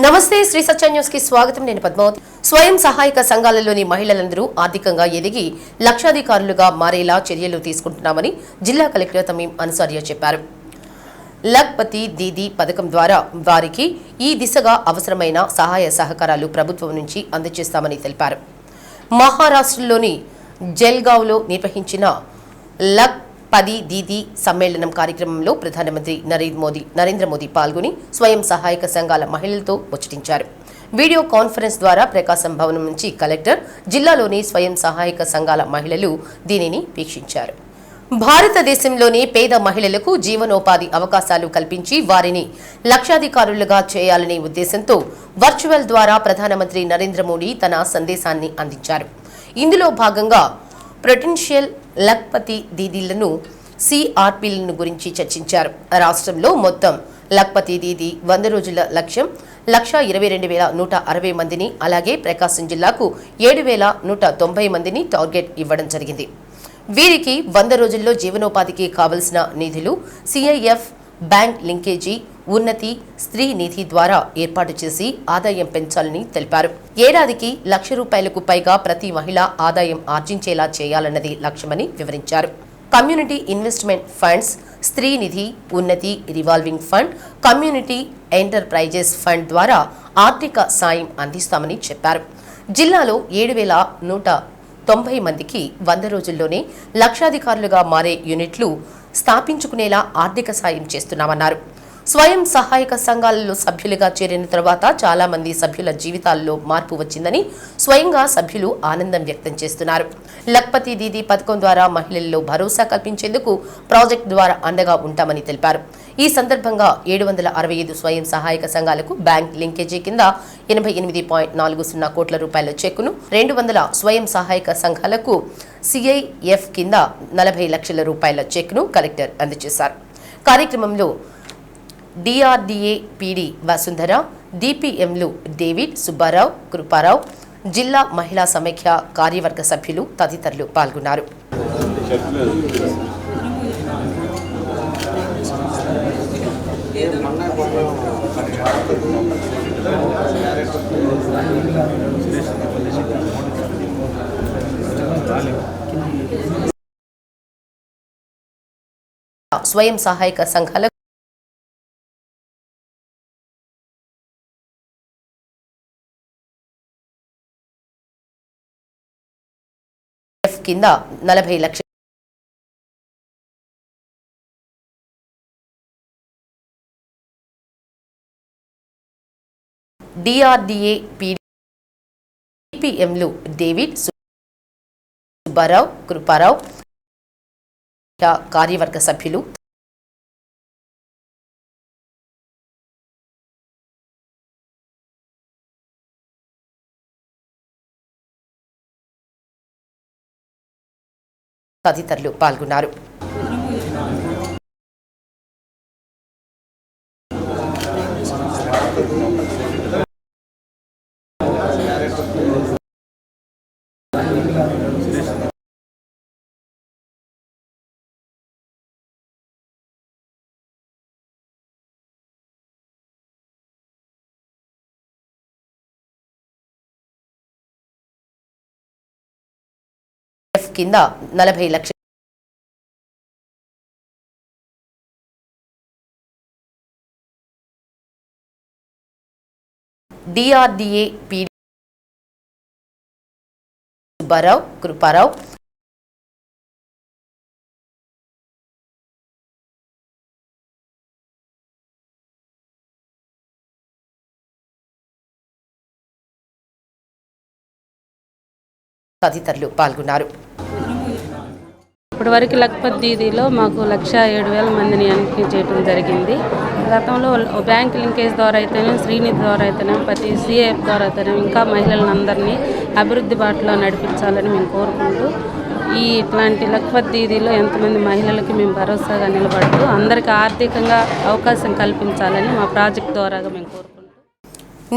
నమస్తే శ్రీ సత్య న్యూస్ కి స్వాగతం. నేను పద్మావతి. స్వయం సహాయక సంఘాలలోని మహిళలందరూ ఆర్థికంగా ఎదిగి లక్షాధికారులుగా మారేలా చర్యలు తీసుకుంటున్నామని జిల్లా కలెక్టర్ తమీం అన్సారియా చెప్పారు. లఖ్పతి దీదీ పథకం ద్వారా వారికి ఈ దిశగా అవసరమైన సహాయ సహకారాలు ప్రభుత్వం నుంచి అందజేస్తామని తెలిపారు. మహారాష్ట్రలోని జల్గావ్లో నిర్వహించిన లఖ్పతి దీదీ సమ్మేళనం కార్యక్రమంలో ప్రధానమంత్రి నరేంద్ర మోదీ పాల్గొని స్వయం సహాయక సంఘాల మహిళలతో ముచ్చటించారు. వీడియో కాన్ఫరెన్స్ ద్వారా ప్రకాశం భవనం నుంచి కలెక్టర్ జిల్లాలోని స్వయం సహాయక సంఘాల మహిళలు దీనిని వీక్షించారు. భారతదేశంలోని పేద మహిళలకు జీవనోపాధి అవకాశాలు కల్పించి వారిని లక్షాధికారులుగా చేయాలనే ఉద్దేశంతో వర్చువల్ ద్వారా ప్రధానమంత్రి నరేంద్ర మోదీ తన సందేశాన్ని అందించారు. ఇందులో భాగంగా పొటెన్షియల్ లఖ్పతి దీదీలను సిఆర్పీలను గురించి చర్చించారు. రాష్ట్రంలో మొత్తం లఖ్పతి దీదీ 100 రోజుల లక్ష్యం 1,22,160 మందిని, అలాగే ప్రకాశం జిల్లాకు 7,190 మందిని టార్గెట్ ఇవ్వడం జరిగింది. వీరికి 100 రోజుల్లో జీవనోపాధికి కావలసిన నిధులు సిఐఎఫ్, బ్యాంక్ లింకేజీ, ఉన్నతి, స్త్రీ నిధి ద్వారా ఏర్పాటు చేసి ఆదాయం పెంచాలని తెలిపారు. ఏడాదికి ₹1,00,000 పైగా ప్రతి మహిళ ఆదాయం ఆర్జించేలా చేయాలన్నది లక్ష్యమని వివరించారు. కమ్యూనిటీ ఇన్వెస్ట్మెంట్ ఫండ్స్, స్త్రీ నిధి, ఉన్నతి, revolving fund, community enterprises fund ద్వారా ఆర్థిక సాయం అందిస్తామని చెప్పారు. జిల్లాలో 7,190 మందికి 100 రోజుల్లోనే లక్షాధికారులుగా మారే యూనిట్లు స్థాపించుకునేలా ఆర్థిక సాయం చేస్తున్నామన్నారు. స్వయం సహాయక సంఘాలలో సభ్యులుగా చేరిన తర్వాత చాలా మంది సభ్యుల జీవితాల్లో మార్పు వచ్చిందని స్వయంగా సభ్యులు ఆనందం వ్యక్తం చేస్తున్నారు. లఖ్పతి దీదీ పథకం ద్వారా మహిళల్లో భరోసా కల్పించేందుకు ప్రాజెక్టు ద్వారా అండగా ఉంటామని తెలిపారు. ఈ సందర్భంగా 765 స్వయం సహాయక సంఘాలకు బ్యాంక్ లింకేజీ కింద 88.40 కోట్ల రూపాయల చెక్కును, 200 స్వయం సహాయక సంఘాలకు సిఐఎఫ్ కింద 40 లక్షల రూపాయల చెక్ను కలెక్టర్ అందజేశారు. కార్యక్రమంలో డిఆర్డీఏ పీడీ వసుంధర, డిపిఎంలు డేవిడ్, సుబ్బారావు, కృపారావు, జిల్లా మహిళా సమైక్య కార్యవర్గ సభ్యులు తదితరులు పాల్గొన్నారు. స్వయం సహాయక సంఘాల కింద 40 లక్షల డిఆర్డీఏ పీడీపీఎంలు డేవిడ్, సుబ్బారావు, కృపారావు, కార్యవర్గ సభ్యులు తదితరులు పాల్గొన్నారు. కింద 40 లక్షల డిఆర్డీఏ పీడీ సుబ్బారావు, కృపారావు, తదితరులు పాల్గొన్నారు. ఇప్పటి వరకు లఖ్పతి దీదీలో మాకు 1,07,000 మందిని ఎంపిక చేయడం జరిగింది. గతంలో బ్యాంక్ లింకేజ్ ద్వారా అయితేనే, శ్రీనిధి ద్వారా అయితేనే, ప్రతి సిఏఎఫ్ ద్వారా అయితేనే ఇంకా మహిళలందరినీ అభివృద్ధి బాటలో నడిపించాలని మేము కోరుకుంటూ ఇట్లాంటి లఖ్పతి దీదీలో ఎంతమంది మహిళలకి మేము భరోసాగా నిలబడుతూ అందరికీ ఆర్థికంగా అవకాశం కల్పించాలని మా ప్రాజెక్ట్ ద్వారాగా మేము కోరుకుంటున్నాం.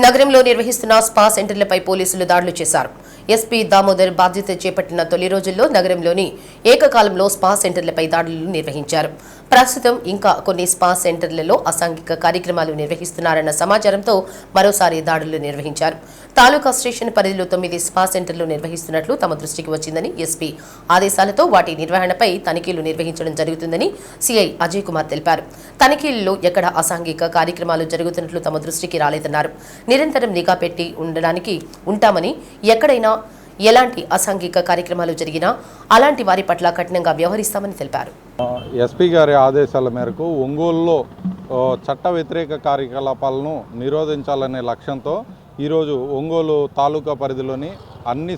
నగరంలో నిర్వహిస్తున్న స్పా సెంటర్లపై పోలీసులు దాడులు చేశారు. ఎస్పీ దామోదర్ బాధ్యత చేపట్టిన తొలి రోజుల్లో నగరంలోని ఏకకాలంలో స్పా సెంటర్లపై దాడులు నిర్వహించారు. ప్రస్తుతం ఇంకా కొన్ని స్పా సెంటర్లలో అసాంఘిక కార్యక్రమాలు నిర్వహిస్తున్నారన్న సమాచారంతో మరోసారి దాడులు నిర్వహించారు. తాలూకా స్టేషన్ పరిధిలో 9 స్పా సెంటర్లు నిర్వహిస్తున్నట్లు తమ దృష్టికి వచ్చిందని ఎస్పీ ఆదేశాలతో వాటి నిర్వహణపై తనిఖీలు నిర్వహించడం జరుగుతుందని సిఐ అజయ్ కుమార్ తెలిపారు. తనిఖీల్లో ఎక్కడ అసాంఘిక కార్యక్రమాలు జరుగుతున్నట్లు తమ దృష్టికి రాలేదన్నారు. నిరంతరం నిఘా పెట్టి ఉంటామని ఎక్కడైనా ఎలాంటి అసాంఘిక కార్యక్రమాలు జరిగినా అలాంటి వారి పట్ల కఠినంగా వ్యవహరిస్తామని తెలిపారు. ఎస్పీ గారి ఆదేశాల మేరకు ఒంగోలులో చట్ట వ్యతిరేక కార్యకలాపాలను నిరోధించాలనే లక్ష్యంతో ఈరోజు ఒంగోలు తాలూకా పరిధిలోని అన్ని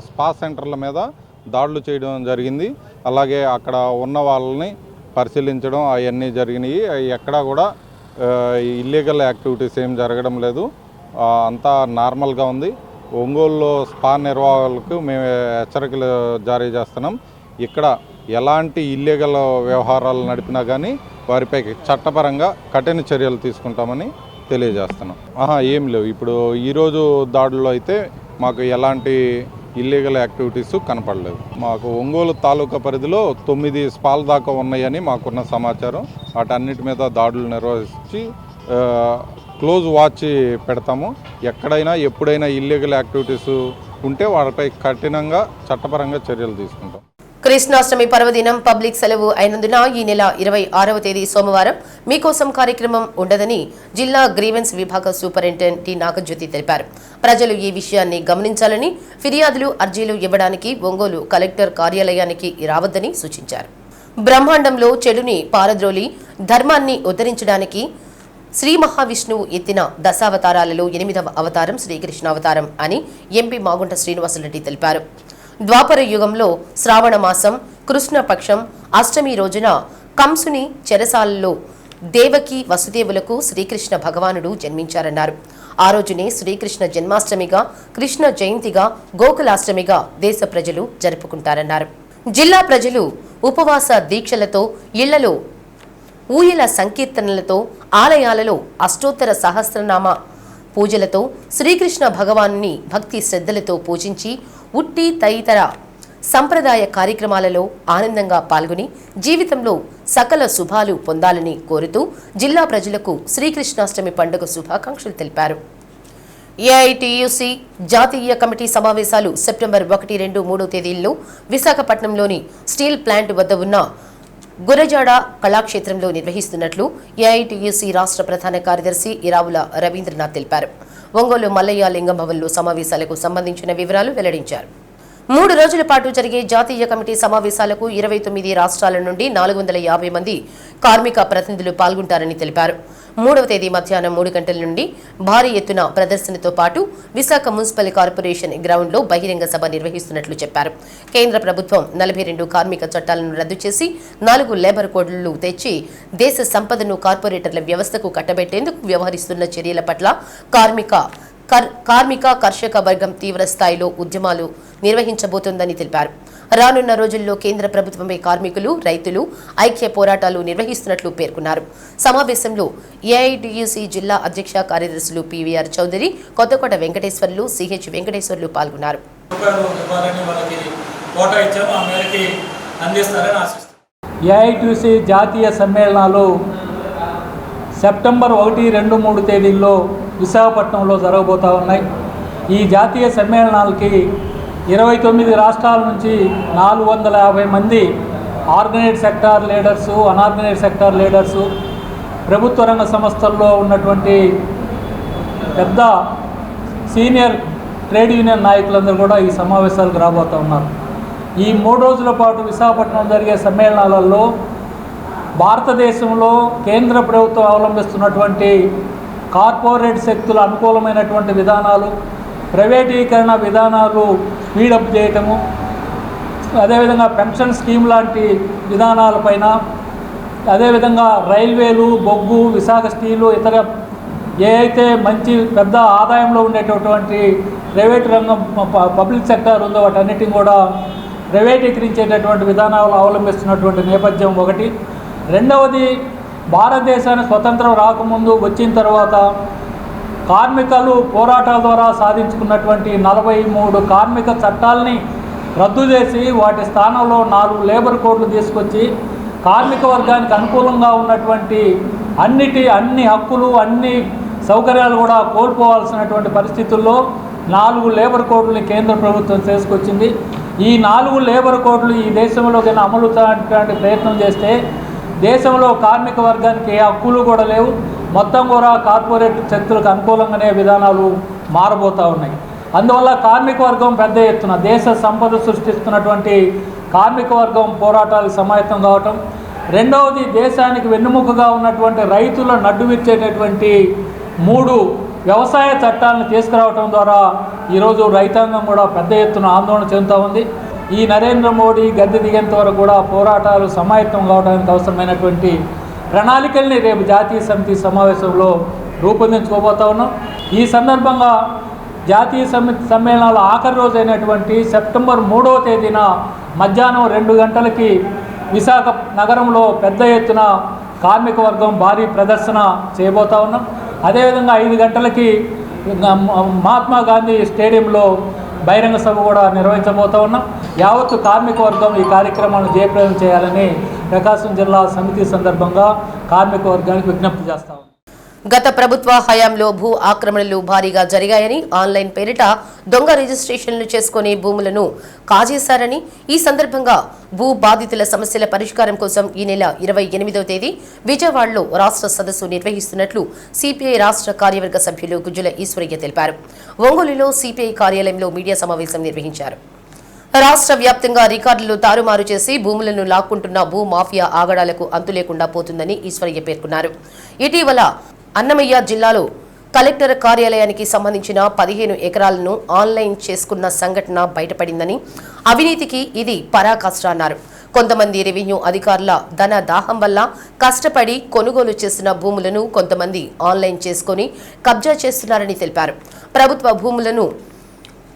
స్పా సెంటర్ల మీద దాడులు చేయడం జరిగింది. అలాగే అక్కడ ఉన్న వాళ్ళని పరిశీలించడం అవన్నీ జరిగినాయి. ఎక్కడా కూడా ఇల్లీగల్ యాక్టివిటీస్ ఏం జరగడం లేదు, అంతా నార్మల్గా ఉంది. ఒంగోలులో స్పా నిర్వాహకులకు మేము హెచ్చరికలు జారీ చేస్తున్నాం. ఇక్కడ ఎలాంటి ఇల్లీగల్ వ్యవహారాలు నడిపినా కానీ వారిపై చట్టపరంగా కఠిన చర్యలు తీసుకుంటామని తెలియజేస్తున్నాం. ఏం లేవు. ఇప్పుడు ఈరోజు దాడుల్లో అయితే మాకు ఎలాంటి ఇల్లీగల్ యాక్టివిటీస్ కనపడలేదు. మాకు ఒంగోలు తాలూకా పరిధిలో 9 స్పాల దాకా ఉన్నాయని మాకున్న సమాచారం. వాటన్నిటి మీద దాడులు నిర్వహించి క్లోజ్ వాచ్ పెడతాము. ఎక్కడైనా ఎప్పుడైనా ఇల్లీగల్ యాక్టివిటీస్ ఉంటే వాటిపై కఠినంగా చట్టపరంగా చర్యలు తీసుకుంటాం. కృష్ణాష్టమి పర్వదినం పబ్లిక్ సెలవు అయినందున ఈ నెల 26వ తేదీ సోమవారం మీకోసం కార్యక్రమం ఉండదని జిల్లా గ్రీవెన్స్ విభాగ సూపరింటెండెంట్ టి నాగజ్యోతి తెలిపారు. ప్రజలు ఈ విషయాన్ని గమనించాలని, ఫిర్యాదులు అర్జీలు ఇవ్వడానికి ఒంగోలు కలెక్టర్ కార్యాలయానికి రావద్దని సూచించారు. బ్రహ్మాండంలో చెడుని పారద్రోలి ధర్మాన్ని ఉద్ధరించడానికి శ్రీ మహావిష్ణువు ఎత్తిన దశావతారాలలో 8వ అవతారం శ్రీకృష్ణావతారం అని ఎంపీ మాగుంట శ్రీనివాసరెడ్డి తెలిపారు. ద్వాపర యుగంలో శ్రావణ మాసం కృష్ణపక్షం అష్టమి రోజున కంసుని చెరసాలలో దేవకి వసుదేవులకు శ్రీకృష్ణ భగవానుడు జన్మించారన్నారు. ఆ రోజునే శ్రీకృష్ణ జన్మాష్టమిగా, కృష్ణ జయంతిగా, గోకులాష్టమిగా దేశ ప్రజలు జరుపుకుంటారన్నారు. జిల్లా ప్రజలు ఉపవాస దీక్షలతో, ఇళ్లలో ఊయల సంకీర్తనలతో, ఆలయాలలో అష్టోత్తర సహస్రనామ పూజలతో శ్రీకృష్ణ భగవాన్ని భక్తి శ్రద్ధలతో పూజించి ఉట్టి తదితర సంప్రదాయ కార్యక్రమాలలో ఆనందంగా పాల్గొని జీవితంలో సకల శుభాలు పొందాలని కోరుతూ జిల్లా ప్రజలకు శ్రీకృష్ణాష్టమి పండుగ శుభాకాంక్షలు తెలిపారు. ఏఐటీయూసీ జాతీయ కమిటీ సమావేశాలు సెప్టెంబర్ 1, 2, 3 తేదీల్లో విశాఖపట్నంలోని స్టీల్ ప్లాంట్ వద్ద ఉన్న గురజాడ కళాక్షేత్రంలో నిర్వహిస్తున్నట్లు ఏఐటీయూసీ రాష్ట్ర ప్రధాన కార్యదర్శి ఇరావుల రవీంద్రనాథ్ తెలిపారు. ఒంగోలు మల్లయ్య లింగం భవన్లో సమావేశాలకు సంబంధించిన వివరాలు వెల్లడించారు. 3 రోజుల పాటు జరిగే జాతీయ కమిటీ సమావేశాలకు 29 రాష్ట్రాల నుండి 450 మంది కార్మిక ప్రతినిధులు పాల్గొంటారని తెలిపారు. 3వ తేదీ మధ్యాహ్నం 3 గంటల నుండి భారీ ఎత్తున ప్రదర్శనతో పాటు విశాఖ మున్సిపల్ కార్పొరేషన్ గ్రౌండ్లో బహిరంగ సభ నిర్వహిస్తున్నట్లు చెప్పారు. కేంద్ర ప్రభుత్వం 42 కార్మిక చట్టాలను రద్దు చేసి 4 లేబర్ కోడ్లు తెచ్చి దేశ సంపదను కార్పొరేటర్ల వ్యవస్థకు కట్టబెట్టేందుకు వ్యవహరిస్తున్న చర్యల పట్ల కార్మిక కర్షక వర్గం తీవ్ర స్థాయిలో ఉద్యమాలు నిర్వహించబోతోందని తెలిపారు. రానున్న రోజుల్లో కేంద్ర ప్రభుత్వంపై కార్మికులు, రైతులు ఐక్య పోరాటాలు నిర్వహిస్తున్నట్లు పేర్కొన్నారు. సమావేశంలో ఏఐటీయూసీ జిల్లా అధ్యక్ష కార్యదర్శులు పివిఆర్ చౌదరి, కొత్తకోట వెంకటేశ్వర్లు, సిహెచ్ వెంకటేశ్వర్లు పాల్గొన్నారు. ఏఐటీయూసీ జాతీయ సమ్మేళనాలు సెప్టెంబర్ 1, 2, 3 తేదీల్లో విశాఖపట్నంలో జరగబోతూ ఉన్నాయి. ఈ జాతీయ సమ్మేళనాలకి 29 రాష్ట్రాల నుంచి 450 మంది organised sector leaders, unorganised sector leaders, ప్రభుత్వ రంగ సంస్థల్లో ఉన్నటువంటి పెద్ద సీనియర్ ట్రేడ్ యూనియన్ నాయకులందరూ కూడా ఈ సమావేశాలకు రాబోతూ ఉన్నారు. ఈ 3 రోజుల పాటు విశాఖపట్నం జరిగే సమ్మేళనాలలో భారతదేశంలో కేంద్ర ప్రభుత్వం అవలంబిస్తున్నటువంటి కార్పొరేట్ శక్తుల అనుకూలమైనటువంటి విధానాలు, ప్రైవేటీకరణ విధానాలు స్పీడప్ చేయటము, అదేవిధంగా పెన్షన్ స్కీమ్ లాంటి విధానాలపైన, అదేవిధంగా రైల్వేలు, బొగ్గు, విశాఖ స్టీలు, ఇతర ఏ అయితే మంచి పెద్ద ఆదాయంలో ఉండేటటువంటి ప్రైవేట్ రంగం పబ్లిక్ సెక్టార్ ఉందో వాటన్నిటిని కూడా ప్రైవేటీకరించేటటువంటి విధానాలు అవలంబిస్తున్నటువంటి నేపథ్యం ఒకటి. రెండవది, భారతదేశానికి స్వతంత్రం రాకముందు వచ్చిన తర్వాత కార్మికులు పోరాటాల ద్వారా సాధించుకున్నటువంటి 43 కార్మిక చట్టాలని రద్దు చేసి వాటి స్థానంలో 4 లేబర్ కోడ్లు తీసుకొచ్చి కార్మిక వర్గానికి అనుకూలంగా ఉన్నటువంటి అన్ని హక్కులు అన్ని సౌకర్యాలు కూడా కోల్పోవాల్సినటువంటి పరిస్థితుల్లో 4 లేబర్ కోడ్లని కేంద్ర ప్రభుత్వం తీసుకొచ్చింది. ఈ 4 లేబర్ కోడ్లు ఈ దేశంలో కన్నా అమలు చేయడానికి ప్రయత్నం చేస్తే దేశంలో కార్మిక వర్గానికి ఏ హక్కులు కూడా లేవు. మొత్తం కూడా కార్పొరేట్ శక్తులకు అనుకూలంగానే విధానాలు మారబోతూ ఉన్నాయి. అందువల్ల కార్మిక వర్గం పెద్ద ఎత్తున దేశ సంపద సృష్టిస్తున్నటువంటి కార్మిక వర్గం పోరాటాలకు సమాయత్తం కావటం, రెండవది దేశానికి వెన్నుముకగా ఉన్నటువంటి రైతుల నడ్డు విరిచేటటువంటి 3 వ్యవసాయ చట్టాలను తీసుకురావడం ద్వారా ఈరోజు రైతాంగం కూడా పెద్ద ఎత్తున ఆందోళన చెందుతూ ఉంది. ఈ నరేంద్ర మోడీ గద్దె దిగేంత వరకు కూడా పోరాటాలు సమాయత్తం కావడానికి అవసరమైనటువంటి ప్రణాళికల్ని రేపు జాతీయ సమితి సమావేశంలో రూపొందించుకోబోతా ఉన్నాం. ఈ సందర్భంగా జాతీయ సమితి సమ్మేళనాల ఆఖరి రోజైనటువంటి సెప్టెంబర్ 3వ తేదీన మధ్యాహ్నం 2 గంటలకి విశాఖ నగరంలో పెద్ద ఎత్తున కార్మిక వర్గం భారీ ప్రదర్శన చేయబోతా ఉన్నాం. అదేవిధంగా 5 గంటలకి మహాత్మా గాంధీ స్టేడియంలో బహిరంగ సభ కూడా నిర్వహించబోతా ఉన్నాం. యావత్తు కార్మిక వర్గం ఈ కార్యక్రమాన్ని జయప్రదం చేయాలని ప్రకాశం జిల్లా సమితి సందర్భంగా కార్మిక వర్గానికి విజ్ఞప్తి చేస్తాం. గత ప్రభుత్వ హయాంలో భూ ఆక్రమణలు భారీగా జరిగాయని, ఆన్లైన్ పేరిట దొంగ రిజిస్ట్రేషన్లు చేసుకుని భూములను కాజేశారని, ఈ సందర్భంగా భూ బాధితుల సమస్యల పరిష్కారం కోసం ఈ నెల 28వ తేదీ విజయవాడలో రాష్ట్ర సదస్సు నిర్వహిస్తున్నట్లు సిపిఐ రాష్ట్ర కార్యవర్గ సభ్యులు గుజ్జుల ఈశ్వరయ్య తెలిపారు. ఒంగోలులో సిపిఐ కార్యాలయంలో మీడియా సమావేశం నిర్వహించారు. రాష్ట్ర వ్యాప్తంగా రికార్డులు తారుమారు చేసి భూములను లాక్కుంటున్న భూ మాఫియా ఆగడాలకు అంతులేకుండా పోతుందని ఈశ్వరయ్య పేర్కొన్నారు. ఇటీవల అన్నమయ్య జిల్లాలో కలెక్టర్ కార్యాలయానికి సంబంధించిన 15 ఎకరాలను ఆన్లైన్ చేసుకున్న సంఘటన బయటపడిందని, అవినీతికి ఇది పరాకాష్ట అన్నారు. కొంతమంది రెవెన్యూ అధికారుల ధన దాహం వల్ల కష్టపడి కొనుగోలు చేసిన భూములను కొంతమంది ఆన్లైన్ చేసుకుని కబ్జా చేస్తున్నారని తెలిపారు. ప్రభుత్వ భూములను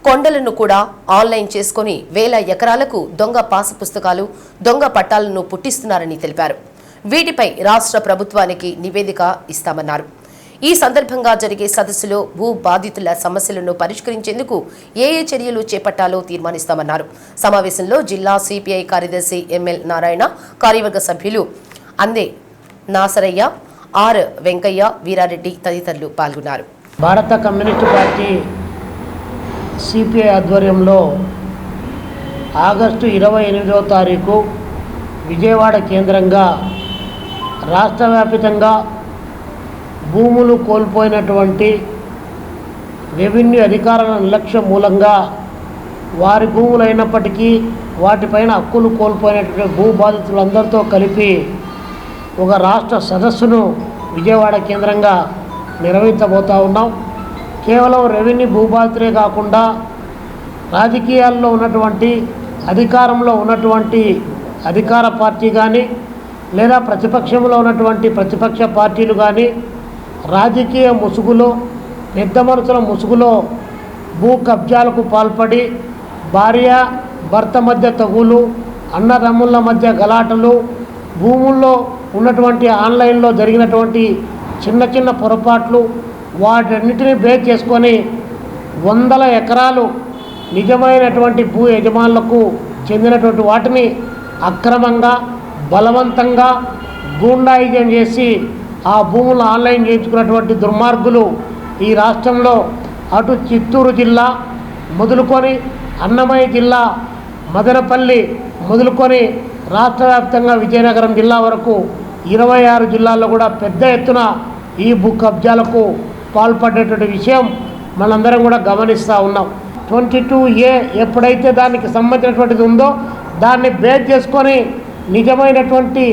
కొండలను కూడా ఆన్లైన్ చేసుకుని వేల ఎకరాలకు దొంగ పాసు పుస్తకాలు, దొంగ పట్టాలను పుట్టిస్తున్నారని తెలిపారు. వీటిపై రాష్ట్ర ప్రభుత్వానికి నివేదిక ఇస్తామన్నారు. ఈ సందర్భంగా జరిగే సదస్సులో భూ బాధితుల సమస్యలను పరిష్కరించేందుకు ఏ చర్యలు చేపట్టాలో తీర్మానిస్తామన్నారు. సమావేశంలో జిల్లా సిపిఐ కార్యదర్శి ఎంఎల్ నారాయణ, కార్యవర్గ సభ్యులు అందే నాసరయ్య, ఆర్ వెంకయ్య, వీరారెడ్డి తదితరులు పాల్గొన్నారు. భారత కమ్యూనిస్టు పార్టీ సిపిఐ ఆధ్వర్యంలో ఆగస్టు 28వ తారీఖు విజయవాడ కేంద్రంగా రాష్ట్ర వ్యాప్తంగా భూములు కోల్పోయినటువంటి రెవెన్యూ అధికారుల నిర్లక్ష్యం మూలంగా వారి భూములైనప్పటికీ వాటిపైన హక్కులు కోల్పోయినటువంటి భూ బాధితులందరితో కలిపి ఒక రాష్ట్ర సదస్సును విజయవాడ కేంద్రంగా నిర్వహించబోతూ ఉన్నాం. కేవలం రెవెన్యూ భూ బాధితులే కాకుండా రాజకీయాల్లో ఉన్నటువంటి అధికారంలో ఉన్నటువంటి అధికార పార్టీ కానీ లేదా ప్రతిపక్షంలో ఉన్నటువంటి ప్రతిపక్ష పార్టీలు కానీ రాజకీయ ముసుగులో, పెద్ద మనుషుల ముసుగులో భూ కబ్జాలకు పాల్పడి భార్య భర్త మధ్య తగులు, అన్నదమ్ముల మధ్య గలాటలు, భూముల్లో ఉన్నటువంటి ఆన్లైన్లో జరిగినటువంటి చిన్న చిన్న పొరపాట్లు, వాటన్నిటిని బేస్ చేసుకొని వందల ఎకరాలు నిజమైనటువంటి భూ యజమానులకు చెందినటువంటి వాటిని అక్రమంగా, బలవంతంగా గూండాయిజం చేసి ఆ భూములను ఆన్లైన్ చేయించుకున్నటువంటి దుర్మార్గులు ఈ రాష్ట్రంలో అటు చిత్తూరు జిల్లా మొదలుకొని అన్నమయ్య జిల్లా, మదనపల్లి మొదలుకొని రాష్ట్ర వ్యాప్తంగా విజయనగరం జిల్లా వరకు 26 జిల్లాల్లో కూడా పెద్ద ఎత్తున ఈ భూ కబ్జాలకు పాల్పడేటువంటి విషయం మనందరం కూడా గమనిస్తూ ఉన్నాం. 22A ఎప్పుడైతే దానికి సంబంధించినటువంటిది ఉందో దాన్ని బేస్ చేసుకొని నిజమైనటువంటి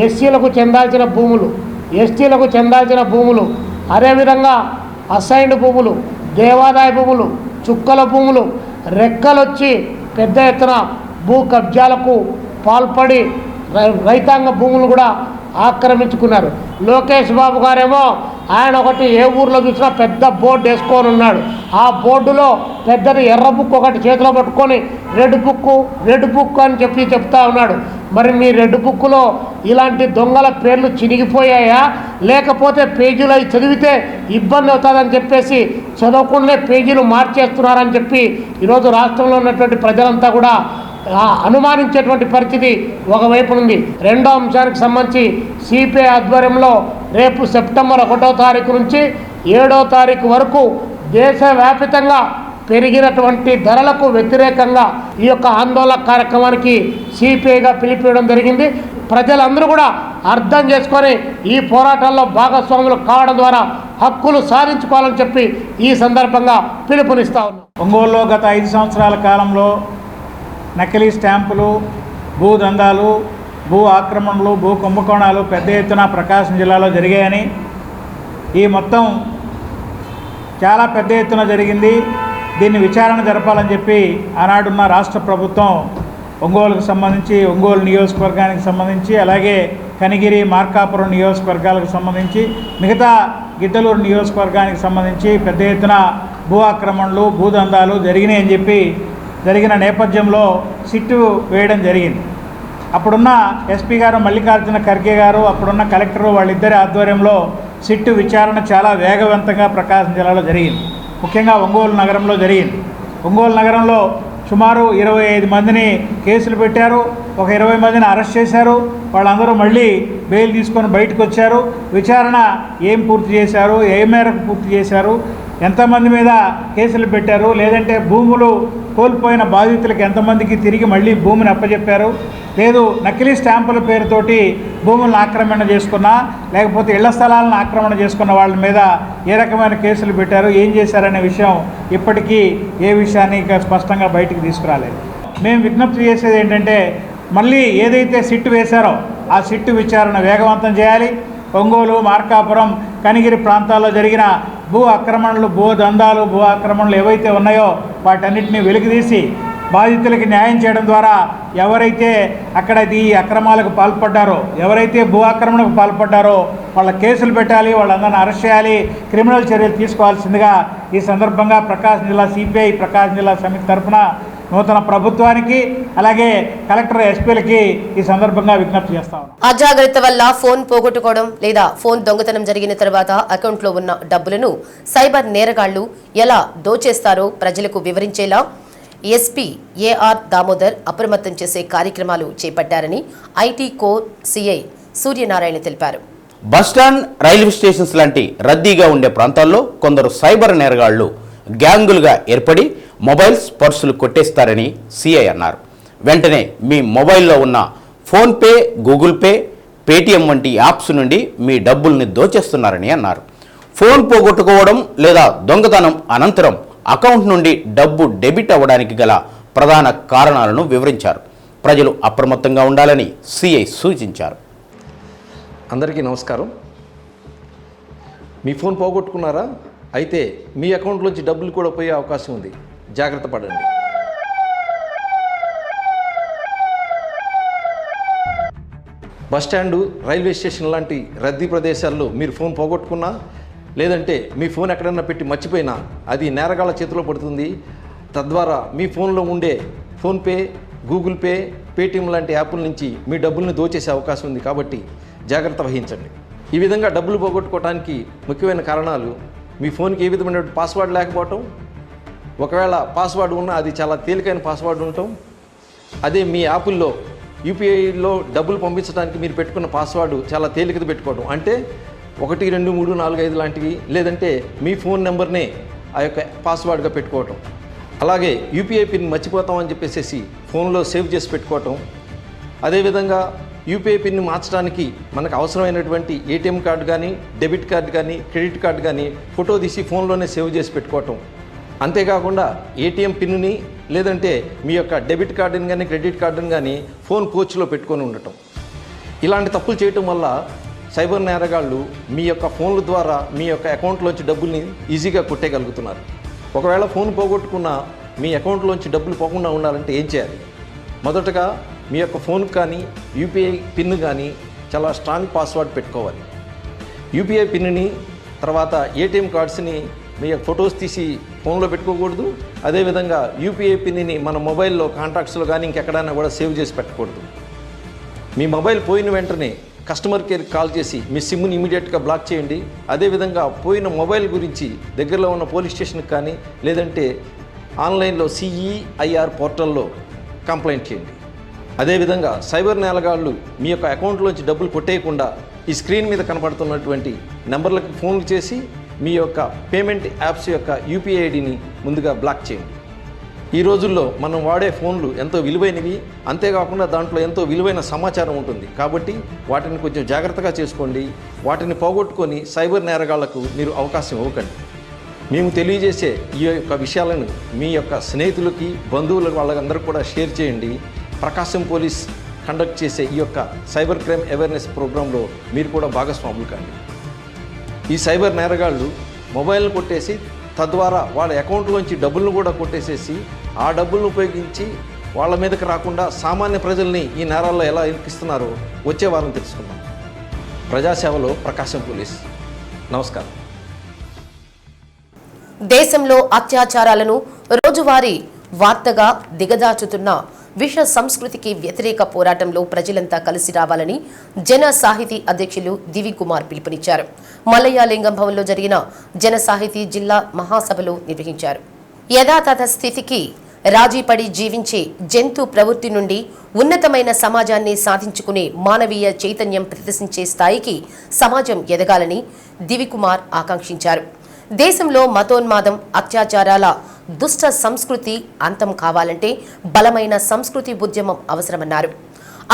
ఎస్సీలకు చెందాల్సిన భూములు, ఎస్టీలకు చెందాల్సిన భూములు, అదేవిధంగా అసైన్డ్ భూములు, దేవాదాయ భూములు, చుక్కల భూములు రెక్కలొచ్చి పెద్ద ఎత్తున భూ కబ్జాలకు పాల్పడి రైతాంగ భూములు కూడా ఆక్రమించుకున్నారు. లోకేష్ బాబు గారేమో ఆయన ఒకటి ఏ ఊర్లో చూసినా పెద్ద బోర్డు వేసుకొని ఉన్నాడు. ఆ బోర్డులో పెద్దది ఎర్ర బుక్ ఒకటి చేతిలో పట్టుకొని రెడ్ బుక్ అని చెప్తా ఉన్నాడు. మరి మీ రెడ్ బుక్లో ఇలాంటి దొంగల పేర్లు చినిగిపోయాయా, లేకపోతే పేజీలు అవి చదివితే ఇబ్బంది అవుతుందని చెప్పేసి చదవకుండానే పేజీలు మార్చేస్తున్నారని చెప్పి ఈరోజు రాష్ట్రంలో ఉన్నటువంటి ప్రజలంతా కూడా అనుమానించేటువంటి పరిస్థితి ఒకవైపు ఉంది. రెండో అంశానికి సంబంధించి సిపిఐ ఆధ్వర్యంలో రేపు సెప్టెంబర్ 1వ తారీఖు నుంచి 7వ తారీఖు వరకు దేశవ్యాప్తంగా పెరిగినటువంటి ధరలకు వ్యతిరేకంగా ఈ యొక్క ఆందోళన కార్యక్రమానికి సిపిఐగా పిలిపివ్వడం జరిగింది. ప్రజలందరూ కూడా అర్థం చేసుకొని ఈ పోరాటాల్లో భాగస్వాములు కావడం ద్వారా హక్కులు సాధించుకోవాలని చెప్పి ఈ సందర్భంగా పిలుపునిస్తా ఉన్నాం. ఒంగోలులో గత 5 సంవత్సరాల కాలంలో నకిలీ స్టాంపులు, భూ దందాలు, భూ ఆక్రమణలు, భూ కుంభకోణాలు పెద్ద ఎత్తున ప్రకాశం జిల్లాలో జరిగాయని, ఈ మొత్తం చాలా పెద్ద ఎత్తున జరిగింది, దీన్ని విచారణ జరపాలని చెప్పి ఆనాడున్న రాష్ట్ర ప్రభుత్వం ఒంగోలుకు సంబంధించి, ఒంగోలు నియోజకవర్గానికి సంబంధించి, అలాగే కనిగిరి, మార్కాపురం నియోజకవర్గాలకు సంబంధించి, మిగతా గిద్దలూరు నియోజకవర్గానికి సంబంధించి పెద్ద ఎత్తున భూ ఆక్రమణలు, భూదందాలు జరిగినాయని చెప్పి జరిగిన నేపథ్యంలో సిట్టు వేయడం జరిగింది. అప్పుడున్న ఎస్పీ గారు మల్లికార్జున ఖర్గే గారు, అప్పుడున్న కలెక్టరు, వాళ్ళిద్దరి ఆధ్వర్యంలో సిట్టు విచారణ చాలా వేగవంతంగా ప్రకాశం జిల్లాలో జరిగింది. ముఖ్యంగా ఒంగోలు నగరంలో జరిగింది. ఒంగోలు నగరంలో సుమారు 25 మందిని కేసులు పెట్టారు, ఒక 20 మందిని అరెస్ట్ చేశారు. వాళ్ళందరూ మళ్ళీ బెయిల్ తీసుకొని బయటకు వచ్చారు. విచారణ ఏం పూర్తి చేశారు, ఏ మేరకు పూర్తి చేశారు, ఎంతమంది మీద కేసులు పెట్టారు, లేదంటే భూములు కోల్పోయిన బాధితులకు ఎంతమందికి తిరిగి మళ్ళీ భూమిని అప్పచెప్పారు, లేదు నకిలీ స్టాంపుల పేరుతోటి భూములను ఆక్రమణ చేసుకున్నా, లేకపోతే ఇళ్ల స్థలాలను ఆక్రమణ చేసుకున్న వాళ్ళ మీద ఏ రకమైన కేసులు పెట్టారు, ఏం చేశారనే విషయం ఇప్పటికీ ఏ విషయాన్ని స్పష్టంగా బయటికి తీసుకురాలేదు. మేము విజ్ఞప్తి చేసేది ఏంటంటే, మళ్ళీ ఏదైతే సిట్టు వేశారో ఆ సిట్టు విచారణ వేగవంతం చేయాలి. ఒంగోలు, మార్కాపురం, కనిగిరి ప్రాంతాల్లో జరిగిన భూ ఆక్రమణలు, భూ దందాలు, భూ ఆక్రమణలు ఏవైతే ఉన్నాయో వాటన్నిటిని వెలికితీసి బాధితులకి న్యాయం చేయడం ద్వారా ఎవరైతే అక్కడ ఈ అక్రమాలకు పాల్పడ్డారో, ఎవరైతే భూ ఆక్రమణకు పాల్పడ్డారో వాళ్ళ కేసులు పెట్టాలి, వాళ్ళందరినీ అరెస్ట్ చేయాలి, క్రిమినల్ చర్యలు తీసుకోవాల్సిందిగా ఈ సందర్భంగా ప్రకాశం జిల్లా సిపిఐ ప్రకాశం జిల్లా సమితి తరఫున నూతన ప్రభుత్వానికి, అలాగే కలెక్టర్, ఎస్పీలకి ఈ సందర్భంగా విజ్ఞప్తి చేస్తా ఉన్నాం. అజాగ్రత్త వల్ల ఫోన్ పోగొట్టుకోవడం లేదా ఫోన్ దొంగతనం జరిగిన తర్వాత అకౌంట్లో ఉన్న డబ్బులను సైబర్ నేరగాళ్లు ఎలా దోచేస్తారో ప్రజలకు వివరించేలా ఎస్పీ ఏఆర్ దామోదర్ అప్రమత్తం చేసే కార్యక్రమాలు చేపట్టారని ఐటీ కోర్ సిఐ సూర్యనారాయణ తెలిపారు. బస్టాండ్, రైల్వే స్టేషన్స్ లాంటి రద్దీగా ఉండే ప్రాంతాల్లో కొందరు సైబర్ నేరగాళ్లు గ్యాంగులుగా ఏర్పడి మొబైల్స్, పర్సులు కొట్టేస్తారని సిఐ అన్నారు. వెంటనే మీ మొబైల్లో ఉన్న ఫోన్పే, గూగుల్ పే, పేటీఎం వంటి యాప్స్ నుండి మీ డబ్బుల్ని దోచేస్తున్నారని అన్నారు. ఫోన్ పోగొట్టుకోవడం లేదా దొంగతనం అనంతరం అకౌంట్ నుండి డబ్బు డెబిట్ అవ్వడానికి గల ప్రధాన కారణాలను వివరించారు. ప్రజలు అప్రమత్తంగా ఉండాలని సిఐ సూచించారు. అందరికీ నమస్కారం. మీ ఫోన్ పోగొట్టుకున్నారా? అయితే మీ అకౌంట్లోంచి డబ్బులు కూడా పోయే అవకాశం ఉంది. జాగ్రత్త పడండి. బస్టాండు, రైల్వే స్టేషన్ లాంటి రద్దీ ప్రదేశాల్లో మీరు ఫోన్ పోగొట్టుకున్నా, లేదంటే మీ ఫోన్ ఎక్కడన్నా పెట్టి మర్చిపోయినా అది నేరగాళ్ల చేతిలో పడుతుంది. తద్వారా మీ ఫోన్లో ఉండే ఫోన్పే, గూగుల్ పే, పేటీఎం లాంటి యాప్ల నుంచి మీ డబ్బుల్ని దోచేసే అవకాశం ఉంది. కాబట్టి జాగ్రత్త వహించండి. ఈ విధంగా డబ్బులు పోగొట్టుకోవడానికి ముఖ్యమైన కారణాలు: మీ ఫోన్కి ఏ విధమైన పాస్వర్డ్ లేకపోవటం, ఒకవేళ పాస్వర్డ్ ఉన్నా అది చాలా తేలికైన పాస్వర్డ్ ఉండటం, అదే మీ యాపుల్లో యూపీఐలో డబ్బులు పంపించడానికి మీరు పెట్టుకున్న పాస్వర్డ్ చాలా తేలికది పెట్టుకోవడం, అంటే 1 2 3 4 5 లాంటివి, లేదంటే మీ ఫోన్ నెంబర్నే ఆ యొక్క పాస్వర్డ్గా పెట్టుకోవటం. అలాగే యూపీఐ పిన్ మర్చిపోతామని చెప్పేసి ఫోన్లో సేవ్ చేసి పెట్టుకోవటం. అదేవిధంగా యూపీఐ పిన్ని మార్చడానికి మనకు అవసరమైనటువంటి ఏటీఎం కార్డు కానీ, డెబిట్ కార్డు కానీ, క్రెడిట్ కార్డు కానీ ఫోటో తీసి ఫోన్లోనే సేవ్ చేసి పెట్టుకోవటం. అంతేకాకుండా ఏటీఎం పిన్ని లేదంటే మీ యొక్క డెబిట్ కార్డుని కానీ, క్రెడిట్ కార్డుని కానీ ఫోన్ పోచ్లో పెట్టుకొని ఉండటం. ఇలాంటి తప్పులు చేయటం వల్ల సైబర్ నేరగాళ్ళు మీ యొక్క ఫోన్ల ద్వారా మీ యొక్క అకౌంట్లోంచి డబ్బుల్ని ఈజీగా కొట్టేయగలుగుతున్నారు. ఒకవేళ ఫోన్ పోగొట్టుకున్న మీ అకౌంట్లోంచి డబ్బులు పోకుండా ఉండాలంటే ఏం చేయాలి? మొదటగా మీ యొక్క ఫోన్కి కానీ, యూపీఐ పిన్ కానీ చాలా స్ట్రాంగ్ పాస్వర్డ్ పెట్టుకోవాలి. యూపీఐ పిన్ని, తర్వాత ఏటీఎం కార్డ్స్ని మీ యొక్క ఫొటోస్ తీసి ఫోన్లో పెట్టుకోకూడదు. అదేవిధంగా యూపీఐ పిన్ని మన మొబైల్లో కాంటాక్ట్స్లో కానీ ఇంకెక్కడైనా కూడా సేవ్ చేసి పెట్టకూడదు. మీ మొబైల్ పోయిన వెంటనే కస్టమర్ కేర్కి కాల్ చేసి మీ సిమ్ని ఇమీడియట్గా బ్లాక్ చేయండి. అదేవిధంగా పోయిన మొబైల్ గురించి దగ్గరలో ఉన్న పోలీస్ స్టేషన్కి కానీ, లేదంటే ఆన్లైన్లో సిఈఐఆర్ పోర్టల్లో కంప్లైంట్ చేయండి. అదేవిధంగా సైబర్ నేరగాళ్ళు మీ యొక్క అకౌంట్లోంచి డబ్బులు కొట్టేయకుండా ఈ స్క్రీన్ మీద కనపడుతున్నటువంటి నెంబర్లకు ఫోన్లు చేసి మీ యొక్క పేమెంట్ యాప్స్ యొక్క యూపీఐ ఐడిని ముందుగా బ్లాక్ చేయండి. ఈ రోజుల్లో మనం వాడే ఫోన్లు ఎంతో విలువైనవి, అంతేకాకుండా దాంట్లో ఎంతో విలువైన సమాచారం ఉంటుంది. కాబట్టి వాటిని కొంచెం జాగ్రత్తగా చేసుకోండి. వాటిని పోగొట్టుకొని సైబర్ నేరగాళ్లకు మీరు అవకాశం ఇవ్వకండి. మేము తెలియజేసే ఈ యొక్క విషయాలను మీ యొక్క స్నేహితులకి, బంధువులకు, వాళ్ళందరూ కూడా షేర్ చేయండి. ప్రకాశం పోలీస్ కండక్ట్ చేసే ఈ యొక్క సైబర్ క్రైమ్ అవేర్నెస్ ప్రోగ్రాంలో మీరు కూడా భాగస్వాములు కండి. ఈ సైబర్ నేరగాళ్ళు మొబైల్ను కొట్టేసి తద్వారా వాళ్ళ అకౌంట్లోంచి డబ్బులను కూడా కొట్టేసేసి ఆ డబ్బులను ఉపయోగించి వాళ్ళ మీదకి రాకుండా సామాన్య ప్రజల్ని ఈ నేరాల్లో ఎలా ఇరికిస్తున్నారో వచ్చే వారం తెలుసుకుందాం. ప్రజాసేవలో ప్రకాశం పోలీస్. నమస్కారం. దేశంలో అత్యాచారాలను రోజువారీ వార్తగా దిగజార్చుతున్న విష సంస్కృతికి వ్యతిరేక పోరాటంలో ప్రజలంతా కలిసి రావాలని జన సాహితీ అధ్యక్షులు దివి కుమార్ పిలుపునిచ్చారు. మల్లయ్యలింగం భవన్లో జరిగిన జన సాహితీ జిల్లా మహాసభలో నిర్వహించారు. యథాతథ స్థితికి రాజీపడి జీవించే జంతు ప్రవృత్తి నుండి ఉన్నతమైన సమాజాన్ని సాధించుకునే మానవీయ చైతన్యం ప్రదర్శించే స్థాయికి సమాజం ఎదగాలని దివికుమార్ ఆకాంక్షించారు. దేశంలో మతోన్మాదం, అత్యాచారాల దుష్ట సంస్కృతి అంతం కావాలంటే బలమైన సంస్కృతి ఉద్యమం అవసరమన్నారు.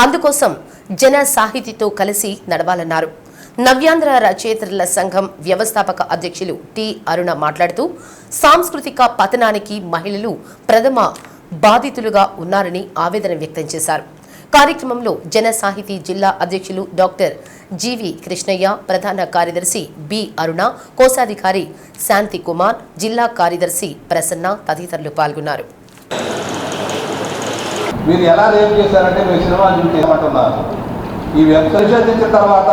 అందుకోసం జన సాహితీతో కలిసి నడవాలన్నారు. నవ్యాంధ్ర రచయితల సంఘం వ్యవస్థాపక అధ్యక్షులు టి అరుణ మాట్లాడుతూ సాంస్కృతిక పతనానికి మహిళలు ప్రథమ బాధితులుగా ఉన్నారని ఆవేదన వ్యక్తం చేశారు. కార్యక్రమంలో జన సాహితీ జిల్లా అధ్యక్షులు డాక్టర్ జీవి కృష్ణయ్య, ప్రధాన కార్యదర్శి బి అరుణ, కోశాధికారి శాంతి కుమార్, జిల్లా కార్యదర్శి ప్రసన్న తదితరులు పాల్గొన్నారు. మీరు ఎలా రేపు చేశారంటే మీరు సినిమా చూసేయమంటున్నారు. ఈ వెబ్సైట్ ఇచ్చిన తర్వాత